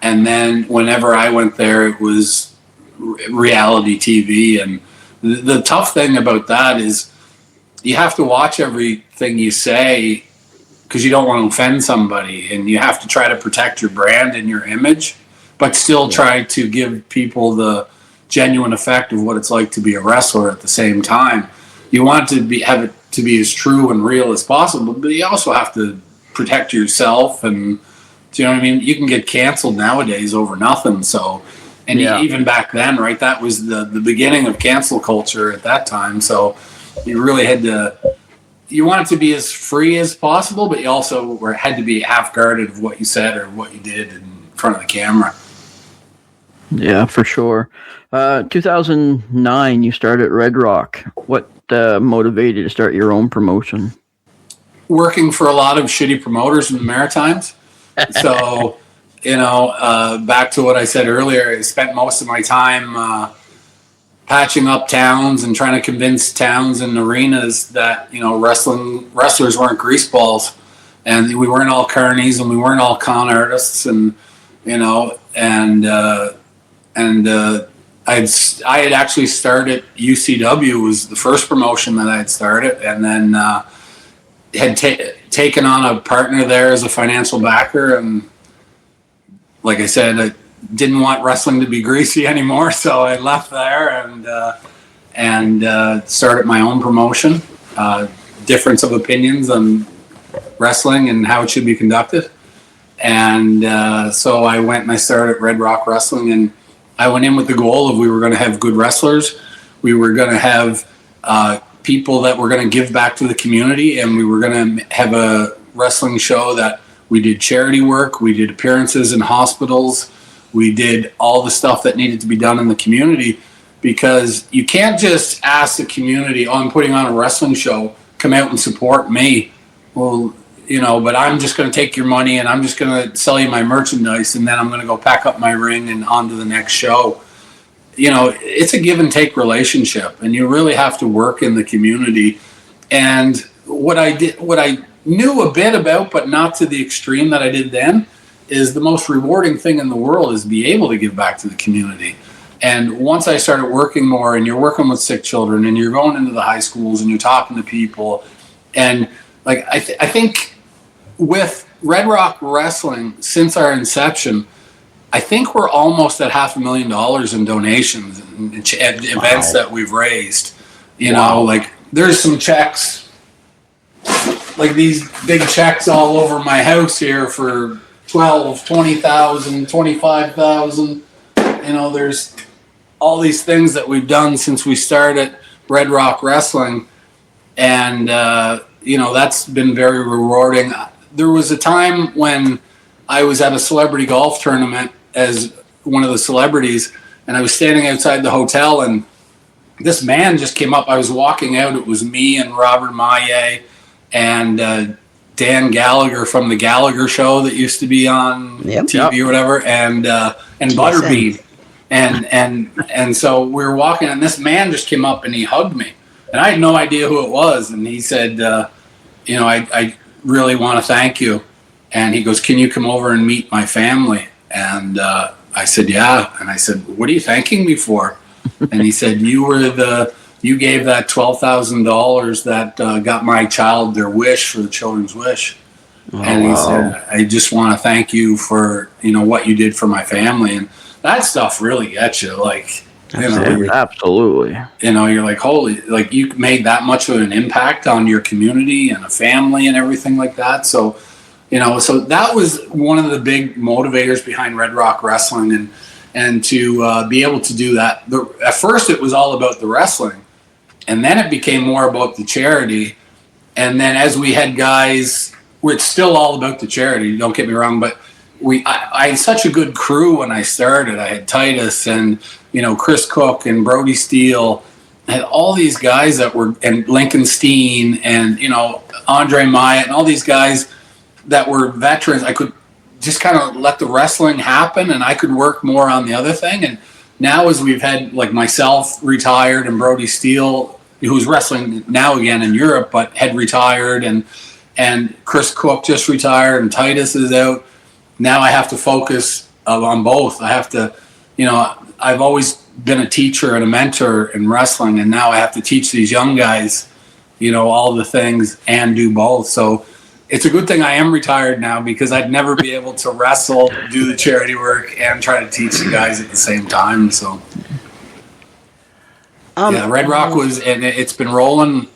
And then whenever I went there, it was reality TV. And the tough thing about that is you have to watch everything you say, because you don't want to offend somebody, and you have to try to protect your brand and your image, but still try to give people the genuine effect of what it's like to be a wrestler at the same time. You want to have it to be as true and real as possible, but you also have to protect yourself and Do you know what I mean? You can get canceled nowadays over nothing. So, and even back then, right? That was the beginning of cancel culture at that time. So you really had to, you wanted to be as free as possible, but you also had to be half guarded of what you said or what you did in front of the camera. Yeah, for sure. 2009, you started Red Rock. What motivated you to start your own promotion? Working for a lot of shitty promoters in the Maritimes. So, back to what I said earlier, I spent most of my time patching up towns and trying to convince towns and arenas that, wrestlers weren't greaseballs, and we weren't all carnies, and we weren't all con artists, and I had actually started UCW, was the first promotion that I had started, and then had taken on a partner there as a financial backer, and like I said, I didn't want wrestling to be greasy anymore, so I left there and started my own promotion. Difference of opinions on wrestling and how it should be conducted, and so I went and I started Red Rock Wrestling, and I went in with the goal of we were going to have good wrestlers, we were going to have people that were going to give back to the community, and we were going to have a wrestling show that we did charity work, we did appearances in hospitals, we did all the stuff that needed to be done in the community, because you can't just ask the community, oh, I'm putting on a wrestling show, come out and support me. Well, but I'm just going to take your money and I'm just going to sell you my merchandise, and then I'm going to go pack up my ring and on to the next show. It's a give and take relationship, and you really have to work in the community. And what I knew a bit about, but not to the extreme that I did then, is the most rewarding thing in the world is be able to give back to the community. And once I started working more, and you're working with sick children, and you're going into the high schools, and you're talking to people, and like I think with Red Rock Wrestling, since our inception, I think we're almost at $500,000 in donations and events that we've raised. Like there's some checks, like these big checks all over my house here for $12,000, $20,000, $25,000. There's all these things that we've done since we started Red Rock Wrestling, and that's been very rewarding. There was a time when I was at a celebrity golf tournament as one of the celebrities, and I was standing outside the hotel, and this man just came up. I was walking out. It was me and Robert Maillet and Dan Gallagher from the Gallagher Show that used to be on TV or whatever, and Butterbean, and so we were walking, and this man just came up and he hugged me, and I had no idea who it was, and he said, I really want to thank you. And he goes, can you come over and meet my family? And I said, yeah. And I said, what are you thanking me for? And he said, you gave that $12,000 that got my child their wish for the Children's Wish. And he said, I just want to thank you for, what you did for my family. And that stuff really gets you. Like, absolutely. You're like, holy, like you made that much of an impact on your community and a family and everything like that. So, so that was one of the big motivators behind Red Rock Wrestling, and to be able to do that. At first, it was all about the wrestling, and then it became more about the charity. And then as we had guys, it's still all about the charity. Don't get me wrong, but I had such a good crew when I started. I had Titus and Chris Cook and Brody Steele. I had all these guys that were, and Lincoln Steen and Andre Myatt and all these guys that were veterans. I could just kind of let the wrestling happen, and I could work more on the other thing. And now, as we've had like myself retired and Brody Steele, who's wrestling now again in Europe, but had retired, and Chris Cook just retired, and Titus is out. Now I have to focus on both. I have to, I've always been a teacher and a mentor in wrestling, and now I have to teach these young guys, all the things and do both. So it's a good thing I am retired now, because I'd never be able to wrestle, do the charity work, and try to teach the guys at the same time. So, Red Rock and it's been rolling,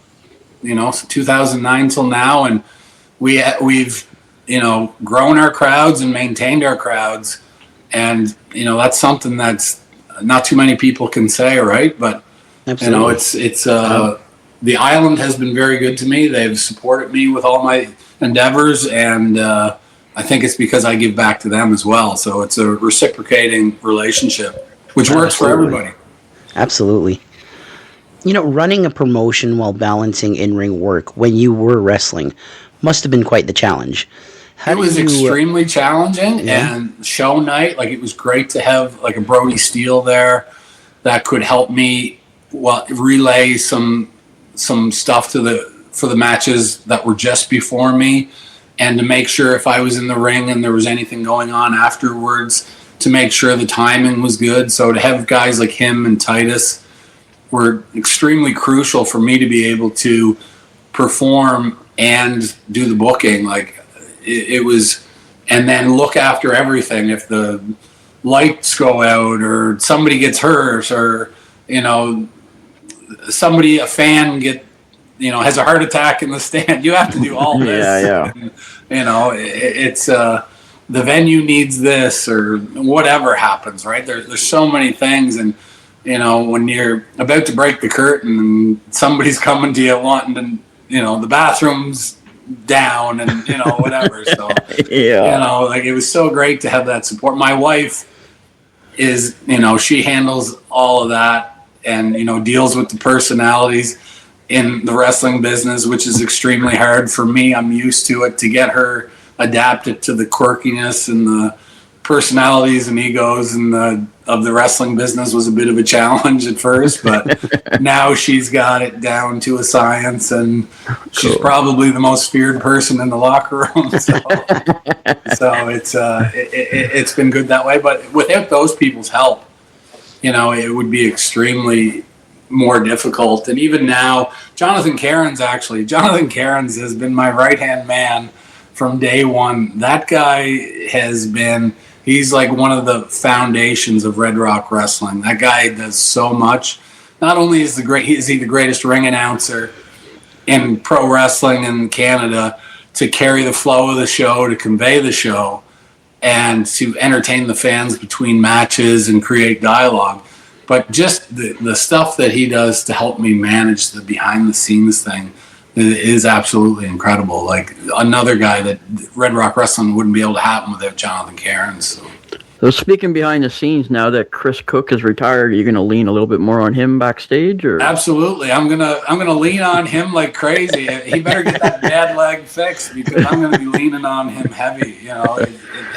2009 till now, and we've grown our crowds and maintained our crowds. And, that's something that's not too many people can say, right? But, Absolutely. The island has been very good to me. They've supported me with all my endeavors, and I think it's because I give back to them as well. So it's a reciprocating relationship, which works for everybody. Absolutely. Running a promotion while balancing in-ring work when you were wrestling must have been quite the challenge. It was extremely challenging, and show night, it was great to have a Brody Steele there that could help me relay some stuff for the matches that were just before me, and to make sure if I was in the ring and there was anything going on afterwards, to make sure the timing was good. So to have guys like him and Titus were extremely crucial for me to be able to perform and do the booking. It was, and then look after everything. If the lights go out or somebody gets hurt or, a fan has a heart attack in the stand, you have to do all this. Yeah. And, it's, the venue needs this or whatever happens, right? There's so many things. And, when you're about to break the curtain and somebody's coming to you wanting to, the bathroom's down and, whatever. So, it was so great to have that support. My wife is, she handles all of that and, deals with the personalities in the wrestling business, which is extremely hard for me. I'm used to it. To get her adapted to the quirkiness and the personalities and egos of the wrestling business was a bit of a challenge at first, but now she's got it down to a science, and she's probably the most feared person in the locker room. So it's been good that way. But without those people's help, it would be extremely more difficult. And even now, Jonathan Cairns has been my right-hand man from day one. That guy he's one of the foundations of Red Rock Wrestling. That guy does so much. Not only is he the greatest ring announcer in pro wrestling in Canada, to carry the flow of the show, to convey the show, and to entertain the fans between matches and create dialogue, but just the stuff that he does to help me manage the behind the scenes thing is absolutely incredible. Another guy that Red Rock Wrestling wouldn't be able to happen without Jonathan Cairns. So speaking behind the scenes, now that Chris Cook is retired, are you going to lean a little bit more on him backstage? Or? Absolutely. I'm gonna lean on him like crazy. He better get that bad leg fixed, because I'm going to be leaning on him heavy.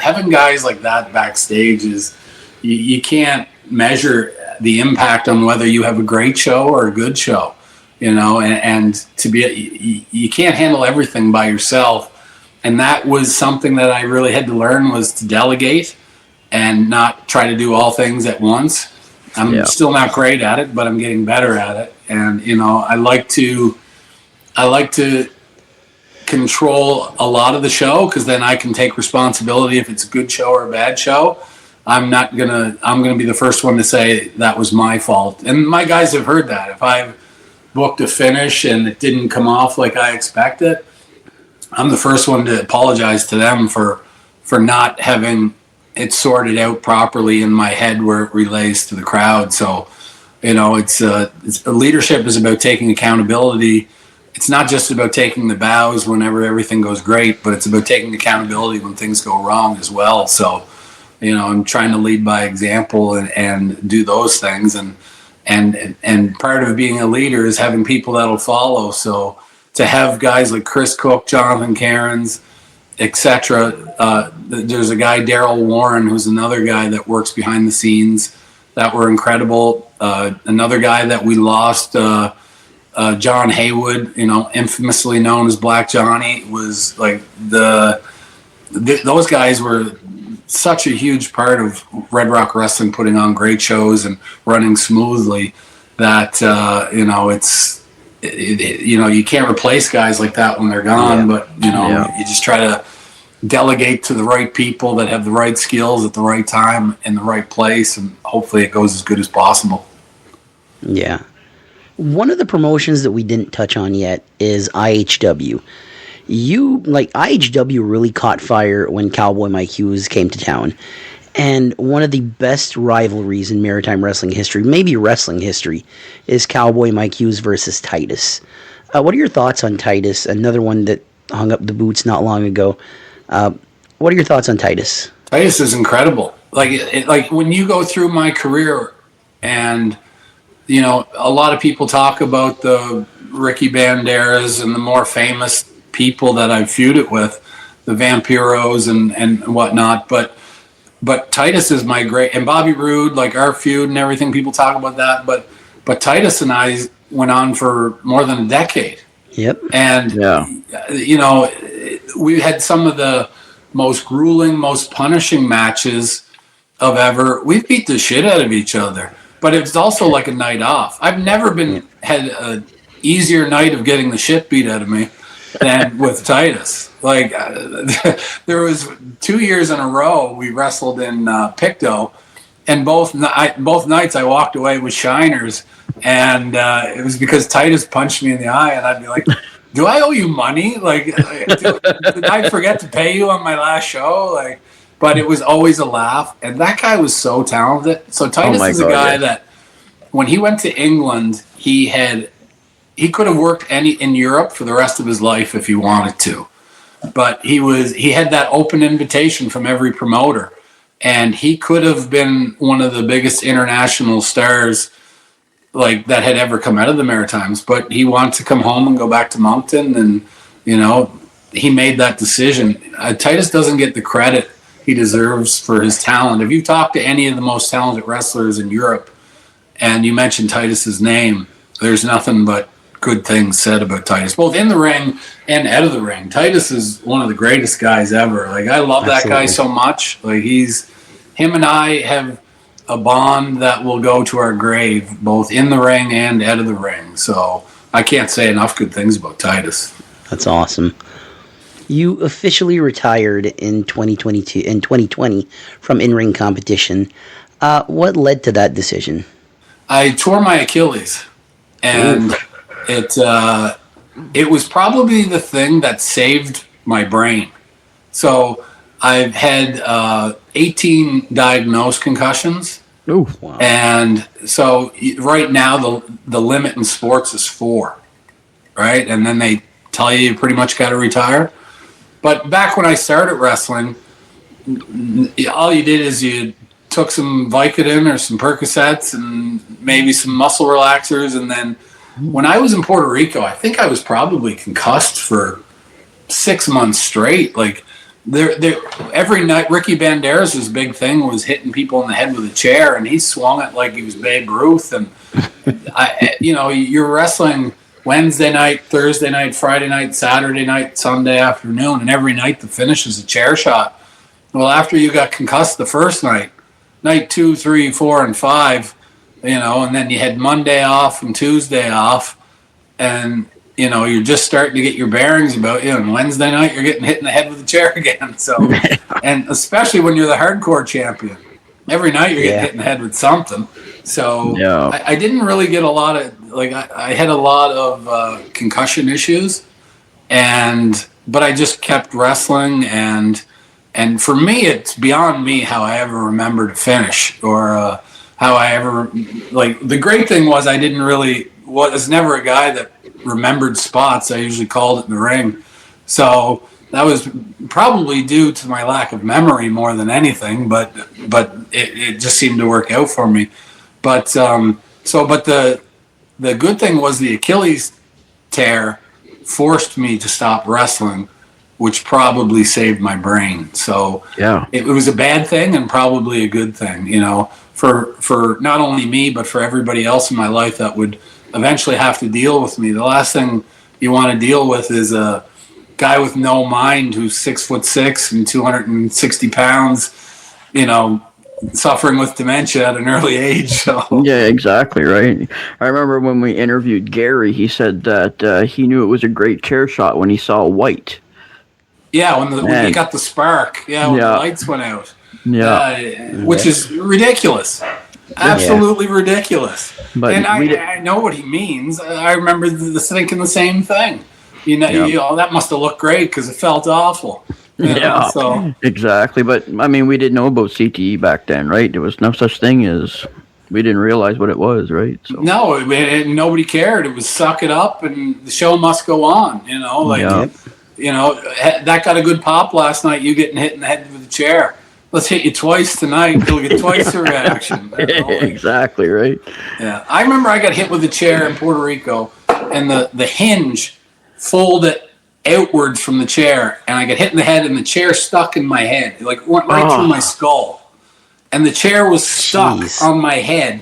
Having guys like that backstage is, you can't measure the impact on whether you have a great show or a good show. And to be, you can't handle everything by yourself. And that was something that I really had to learn, was to delegate and not try to do all things at once. I'm still not great at it, but I'm getting better at it. And, I like to control a lot of the show, because then I can take responsibility if it's a good show or a bad show. I'm going to be the first one to say that was my fault. And my guys have heard that. If I've booked a finish and it didn't come off like I expected, I'm the first one to apologize to them for not having it sorted out properly in my head where it relays to the crowd. So, leadership is about taking accountability. It's not just about taking the bows whenever everything goes great, but it's about taking accountability when things go wrong as well. So, I'm trying to lead by example and do those things. And part of being a leader is having people that'll follow. So to have guys like Chris Cook, Jonathan Cairns, etc. There's a guy, Daryl Warren, who's another guy that works behind the scenes, that were incredible. Another guy that we lost, John Haywood, infamously known as Black Johnny, was those guys were such a huge part of Red Rock Wrestling, putting on great shows and running smoothly, that you can't replace guys like that when they're gone. But you just try to delegate to the right people that have the right skills at the right time in the right place, and hopefully it goes as good as possible. Yeah. One of the promotions that we didn't touch on yet is IHW. IHW really caught fire when Cowboy Mike Hughes came to town. And one of the best rivalries in maritime wrestling history, maybe wrestling history, is Cowboy Mike Hughes versus Titus. What are your thoughts on Titus? Another one that hung up the boots not long ago. What are your thoughts on Titus? Titus is incredible. Like when you go through my career, and a lot of people talk about the Ricky Banderas and the more famous people that I've feuded with, the Vampiros and whatnot, but Titus is my great, and Bobby Roode, like our feud and everything. People talk about that, but Titus and I went on for more than a decade. Yep. And we had some of the most grueling, most punishing matches of ever. We beat the shit out of each other, but it's also like a night off. I've never had an easier night of getting the shit beat out of me than with Titus. Like there was 2 years in a row we wrestled in Pictou, and both nights I walked away with shiners, and it was because Titus punched me in the eye, and I'd be like, do I owe you money? Like, did I forget to pay you on my last show? Like, but it was always a laugh, and that guy was so talented. So Titus is a guy that when he went to England, he could have worked in Europe for the rest of his life if he wanted to. But he had that open invitation from every promoter, and he could have been one of the biggest international stars like that had ever come out of the Maritimes. But he wanted to come home and go back to Moncton, and he made that decision. Titus doesn't get the credit he deserves for his talent. If you talk to any of the most talented wrestlers in Europe, and you mention Titus's name, there's nothing but good things said about Titus, both in the ring and out of the ring. Titus is one of the greatest guys ever. Like, I love that guy so much. Like, him and I have a bond that will go to our grave, both in the ring and out of the ring. So I can't say enough good things about Titus. That's awesome. You officially retired in 2020 from in-ring competition. What led to that decision? I tore my Achilles, and it was probably the thing that saved my brain. So I've had 18 diagnosed concussions. Oh, wow. And so right now the limit in sports is 4, right? And then they tell you pretty much got to retire. But back when I started wrestling, all you did is you took some Vicodin or some Percocets and maybe some muscle relaxers, and then when I was in Puerto Rico, I think I was probably concussed for 6 months straight. Like every night, Ricky Banderas' big thing was hitting people in the head with a chair, and he swung it like he was Babe Ruth. And you're wrestling Wednesday night, Thursday night, Friday night, Saturday night, Sunday afternoon, and every night the finish is a chair shot. Well, after you got concussed the first night 2, 3, 4, and 5. And then you had Monday off and Tuesday off, and you're just starting to get your bearings about you. And Wednesday night you're getting hit in the head with a chair again. So, and especially when you're the hardcore champion, every night you're getting hit in the head with something. So I didn't really get a lot of I had a lot of concussion issues, but I just kept wrestling, and for me it's beyond me how I ever remember to finish or. How I ever, the great thing was I was never a guy that remembered spots. I usually called it in the ring. So that was probably due to my lack of memory more than anything, but it just seemed to work out for me. But the good thing was the Achilles tear forced me to stop wrestling, which probably saved my brain. So it was a bad thing and probably a good thing, for not only me, but for everybody else in my life that would eventually have to deal with me. The last thing you want to deal with is a guy with no mind who's 6'6" and 260 pounds, suffering with dementia at an early age. So. Yeah, exactly, right. I remember when we interviewed Gary, he said that he knew it was a great chair shot when he saw white. Yeah, when he got the spark. Yeah, when the lights went out. Yeah. Which is ridiculous. Absolutely ridiculous. But I know what he means. I remember thinking the same thing. that must have looked great because it felt awful. So exactly. But I mean, we didn't know about CTE back then, right? There was no such thing as, we didn't realize what it was, right? So. No, nobody cared. It was suck it up and the show must go on. That got a good pop last night. You getting hit in the head with a chair. Let's hit you twice tonight. You'll get twice the reaction. Exactly, right? Yeah. I remember I got hit with a chair in Puerto Rico, and the hinge folded outwards from the chair, and I got hit in the head, and the chair stuck in my head. Like, went right through my skull. And the chair was stuck on my head.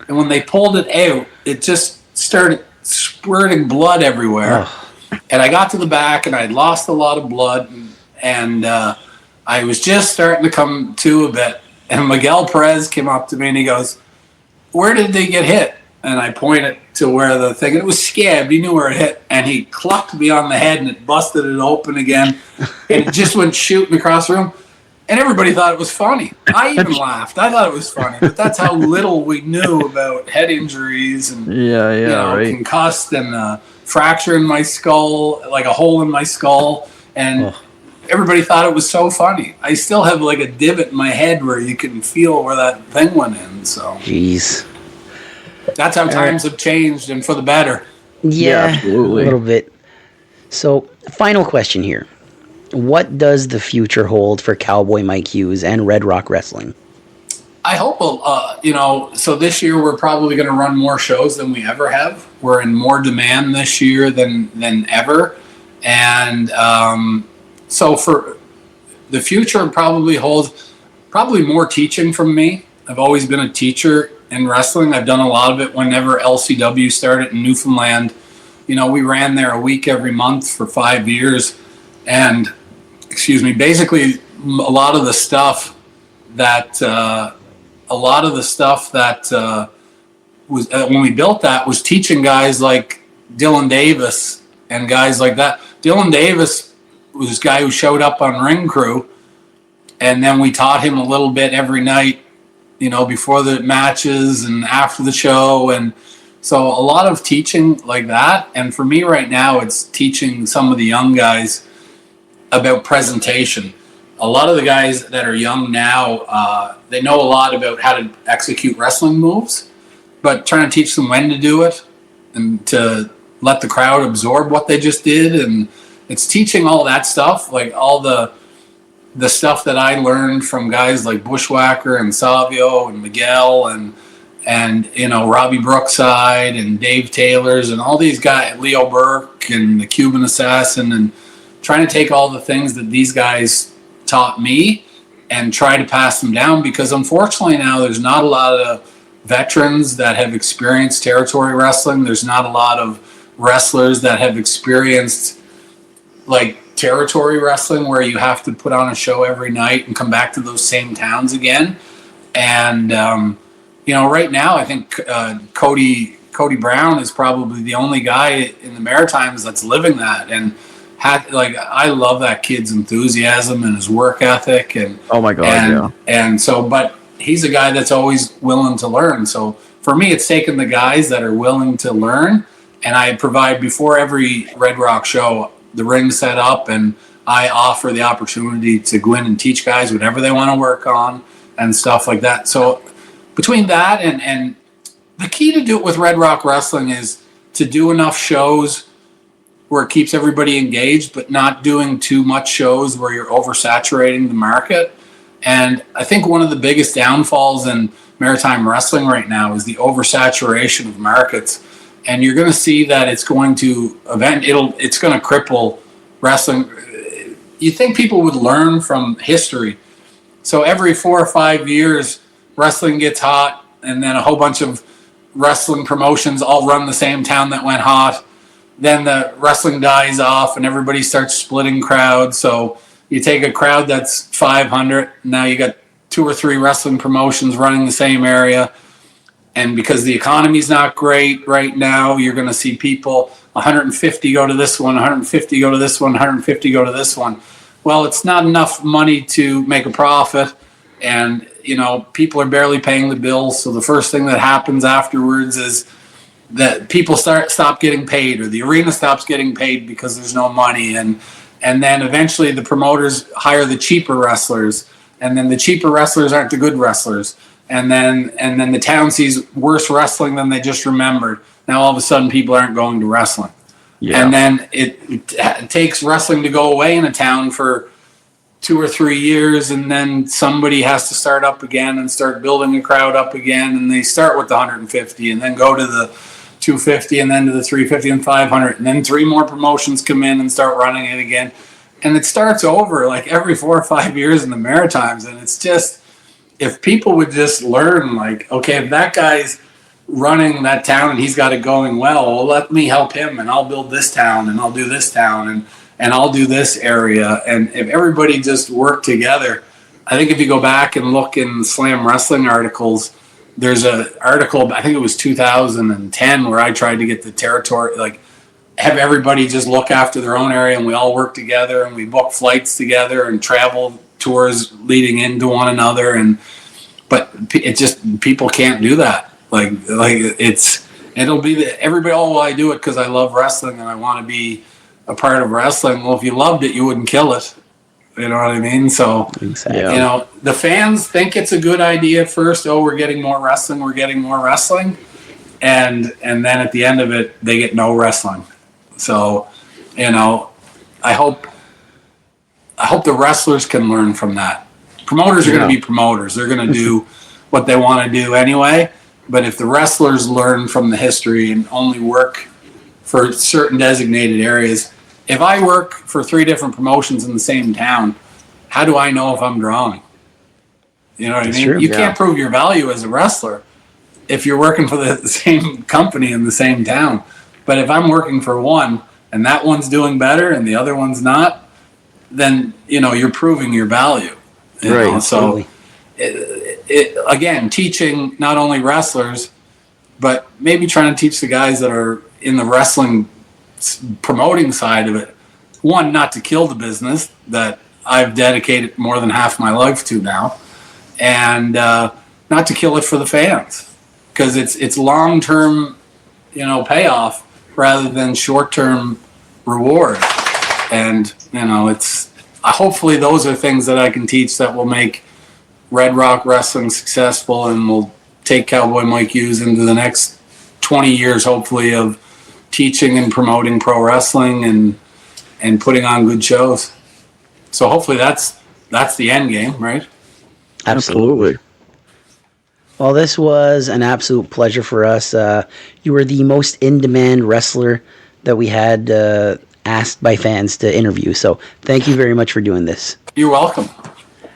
And when they pulled it out, it just started squirting blood everywhere. And I got to the back, and I'd lost a lot of blood, and I was just starting to come to a bit. And Miguel Perez came up to me, and he goes, "Where did they get hit?" And I pointed to where the thing, it was scabbed. He knew where it hit. And he clucked me on the head, and it busted it open again. And it just went shooting across the room. And everybody thought it was funny. I even laughed. I thought it was funny. But that's how little we knew about head injuries and concussed and fracture in my skull, like a hole in my skull. And everybody thought it was so funny. I still have like a divot in my head where you can feel where that thing went in. So, jeez. That's how times have changed, and for the better. Yeah, absolutely. A little bit. So, final question here. What does the future hold for Cowboy Mike Hughes and Red Rock Wrestling? I hope, so this year we're probably going to run more shows than we ever have. We're in more demand this year than ever. And so for the future, probably holds more teaching from me. I've always been a teacher in wrestling. I've done a lot of it whenever LCW started in Newfoundland. We ran there a week every month for 5 years. And, basically a lot of the stuff that was when we built that was teaching guys like Dylan Davis and guys like that. Dylan Davis was this guy who showed up on Ring Crew, and then we taught him a little bit every night, before the matches and after the show. And so a lot of teaching like that. And for me right now, it's teaching some of the young guys about presentation. A lot of the guys that are young now, they know a lot about how to execute wrestling moves, but trying to teach them when to do it and to let the crowd absorb what they just did. And it's teaching all that stuff, like all the stuff that I learned from guys like Bushwhacker and Savio and Miguel and Robbie Brookside and Dave Taylor's and all these guys, Leo Burke and the Cuban Assassin, and trying to take all the things that these guys taught me and try to pass them down, because unfortunately now there's not a lot of veterans that have experienced territory wrestling. There's not a lot of wrestlers that have experienced like territory wrestling where you have to put on a show every night and come back to those same towns again. And right now I think Cody Brown is probably the only guy in the Maritimes that's living that. And I love that kid's enthusiasm and his work ethic, and oh my god, and so, but he's a guy that's always willing to learn. So for me, it's taking the guys that are willing to learn, and I provide before every Red Rock show the ring set up, and I offer the opportunity to go in and teach guys whatever they want to work on and stuff like that. So between that and the key to do it with Red Rock Wrestling is to do enough shows where it keeps everybody engaged, but not doing too much shows where you're oversaturating the market. And I think one of the biggest downfalls in maritime wrestling right now is the oversaturation of markets. And you're going to see that it's going to it's going to cripple wrestling. You think people would learn from history. So every 4 or 5 years, wrestling gets hot, and then a whole bunch of wrestling promotions all run the same town that went hot. Then the wrestling dies off and everybody starts splitting crowds. So you take a crowd that's 500, now you got 2 or 3 wrestling promotions running the same area. And because the economy's not great right now, you're going to see people 150 go to this one, 150 go to this one, 150 go to this one. Well, it's not enough money to make a profit, and people are barely paying the bills. So the first thing that happens afterwards is that people stop getting paid, or the arena stops getting paid because there's no money, and then eventually the promoters hire the cheaper wrestlers, and then the cheaper wrestlers aren't the good wrestlers, and then the town sees worse wrestling than they just remembered. Now all of a sudden people aren't going to wrestling. Yeah. And then it takes wrestling to go away in a town for 2 or 3 years, and then somebody has to start up again and start building a crowd up again, and they start with the 150 and then go to the 250 and then to the 350 and 500, and then 3 more promotions come in and start running it again, and it starts over like every 4 or 5 years in the Maritimes. And it's just, if people would just learn, like, okay, if that guy's running that town and he's got it going well, let me help him, and I'll build this town, and I'll do this town, and I'll do this area. And if everybody just worked together, I think if you go back and look in Slam Wrestling articles, there's an article, I think it was 2010, where I tried to get the territory, like, have everybody just look after their own area, and we all work together, and we book flights together and travel tours leading into one another. But it just, people can't do that. Like it'll be everybody, oh, well, I do it because I love wrestling and I want to be a part of wrestling. Well, if you loved it, you wouldn't kill it. You know what I mean? So, exactly. You know, the fans think it's a good idea at first. Oh, we're getting more wrestling. And then at the end of it, they get no wrestling. So, you know, I hope the wrestlers can learn from that. Promoters are going to be promoters. They're going to do what they want to do anyway. But if the wrestlers learn from the history and only work for certain designated areas, if I work for 3 different promotions in the same town, how do I know if I'm drawing? You know what I mean? True. You can't prove your value as a wrestler if you're working for the same company in the same town. But if I'm working for one and that one's doing better and the other one's not, then, you know, you're proving your value. You know? So again, teaching not only wrestlers, but maybe trying to teach the guys that are in the wrestling promoting side of it, one, not to kill the business that I've dedicated more than half my life to now, and not to kill it for the fans, because it's long-term, you know, payoff rather than short-term reward. And, you know, hopefully those are things that I can teach that will make Red Rock Wrestling successful, and will take Kowboy Mike Hughes into the next 20 years, hopefully, of teaching and promoting pro wrestling and putting on good shows. So hopefully that's the end game, right? Absolutely. Well, this was an absolute pleasure for us. You were the most in-demand wrestler that we had asked by fans to interview. So thank you very much for doing this. You're welcome.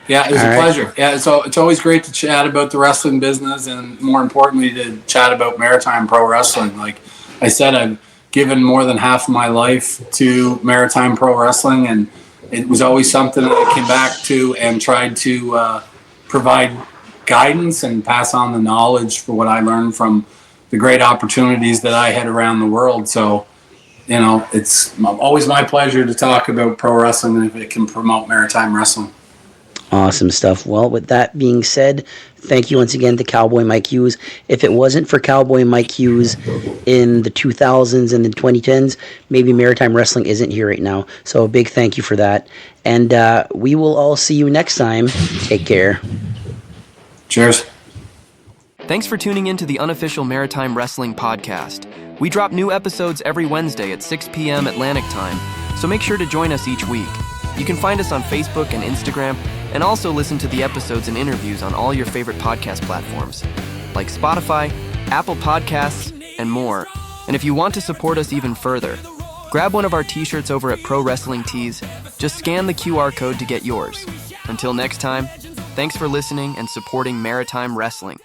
Yeah, it was a pleasure. Yeah, so it's always great to chat about the wrestling business, and more importantly, to chat about maritime pro wrestling. Like I said, I've given more than half of my life to maritime pro wrestling, and it was always something that I came back to and tried to provide guidance and pass on the knowledge for what I learned from the great opportunities that I had around the world. So, you know, it's always my pleasure to talk about pro wrestling, and if it can promote maritime wrestling. Awesome stuff. Well, with that being said, thank you once again to Kowboy Mike Hughes. If it wasn't for Kowboy Mike Hughes in the 2000s and the 2010s, maybe maritime wrestling isn't here right now. So a big thank you for that. And we will all see you next time. Take care. Cheers. Thanks for tuning in to the Unofficial Maritime Wrestling Podcast. We drop new episodes every Wednesday at 6 p.m. Atlantic Time, so make sure to join us each week. You can find us on Facebook and Instagram, and also listen to the episodes and interviews on all your favorite podcast platforms, like Spotify, Apple Podcasts, and more. And if you want to support us even further, grab one of our t-shirts over at Pro Wrestling Tees. Just scan the QR code to get yours. Until next time, thanks for listening and supporting maritime wrestling.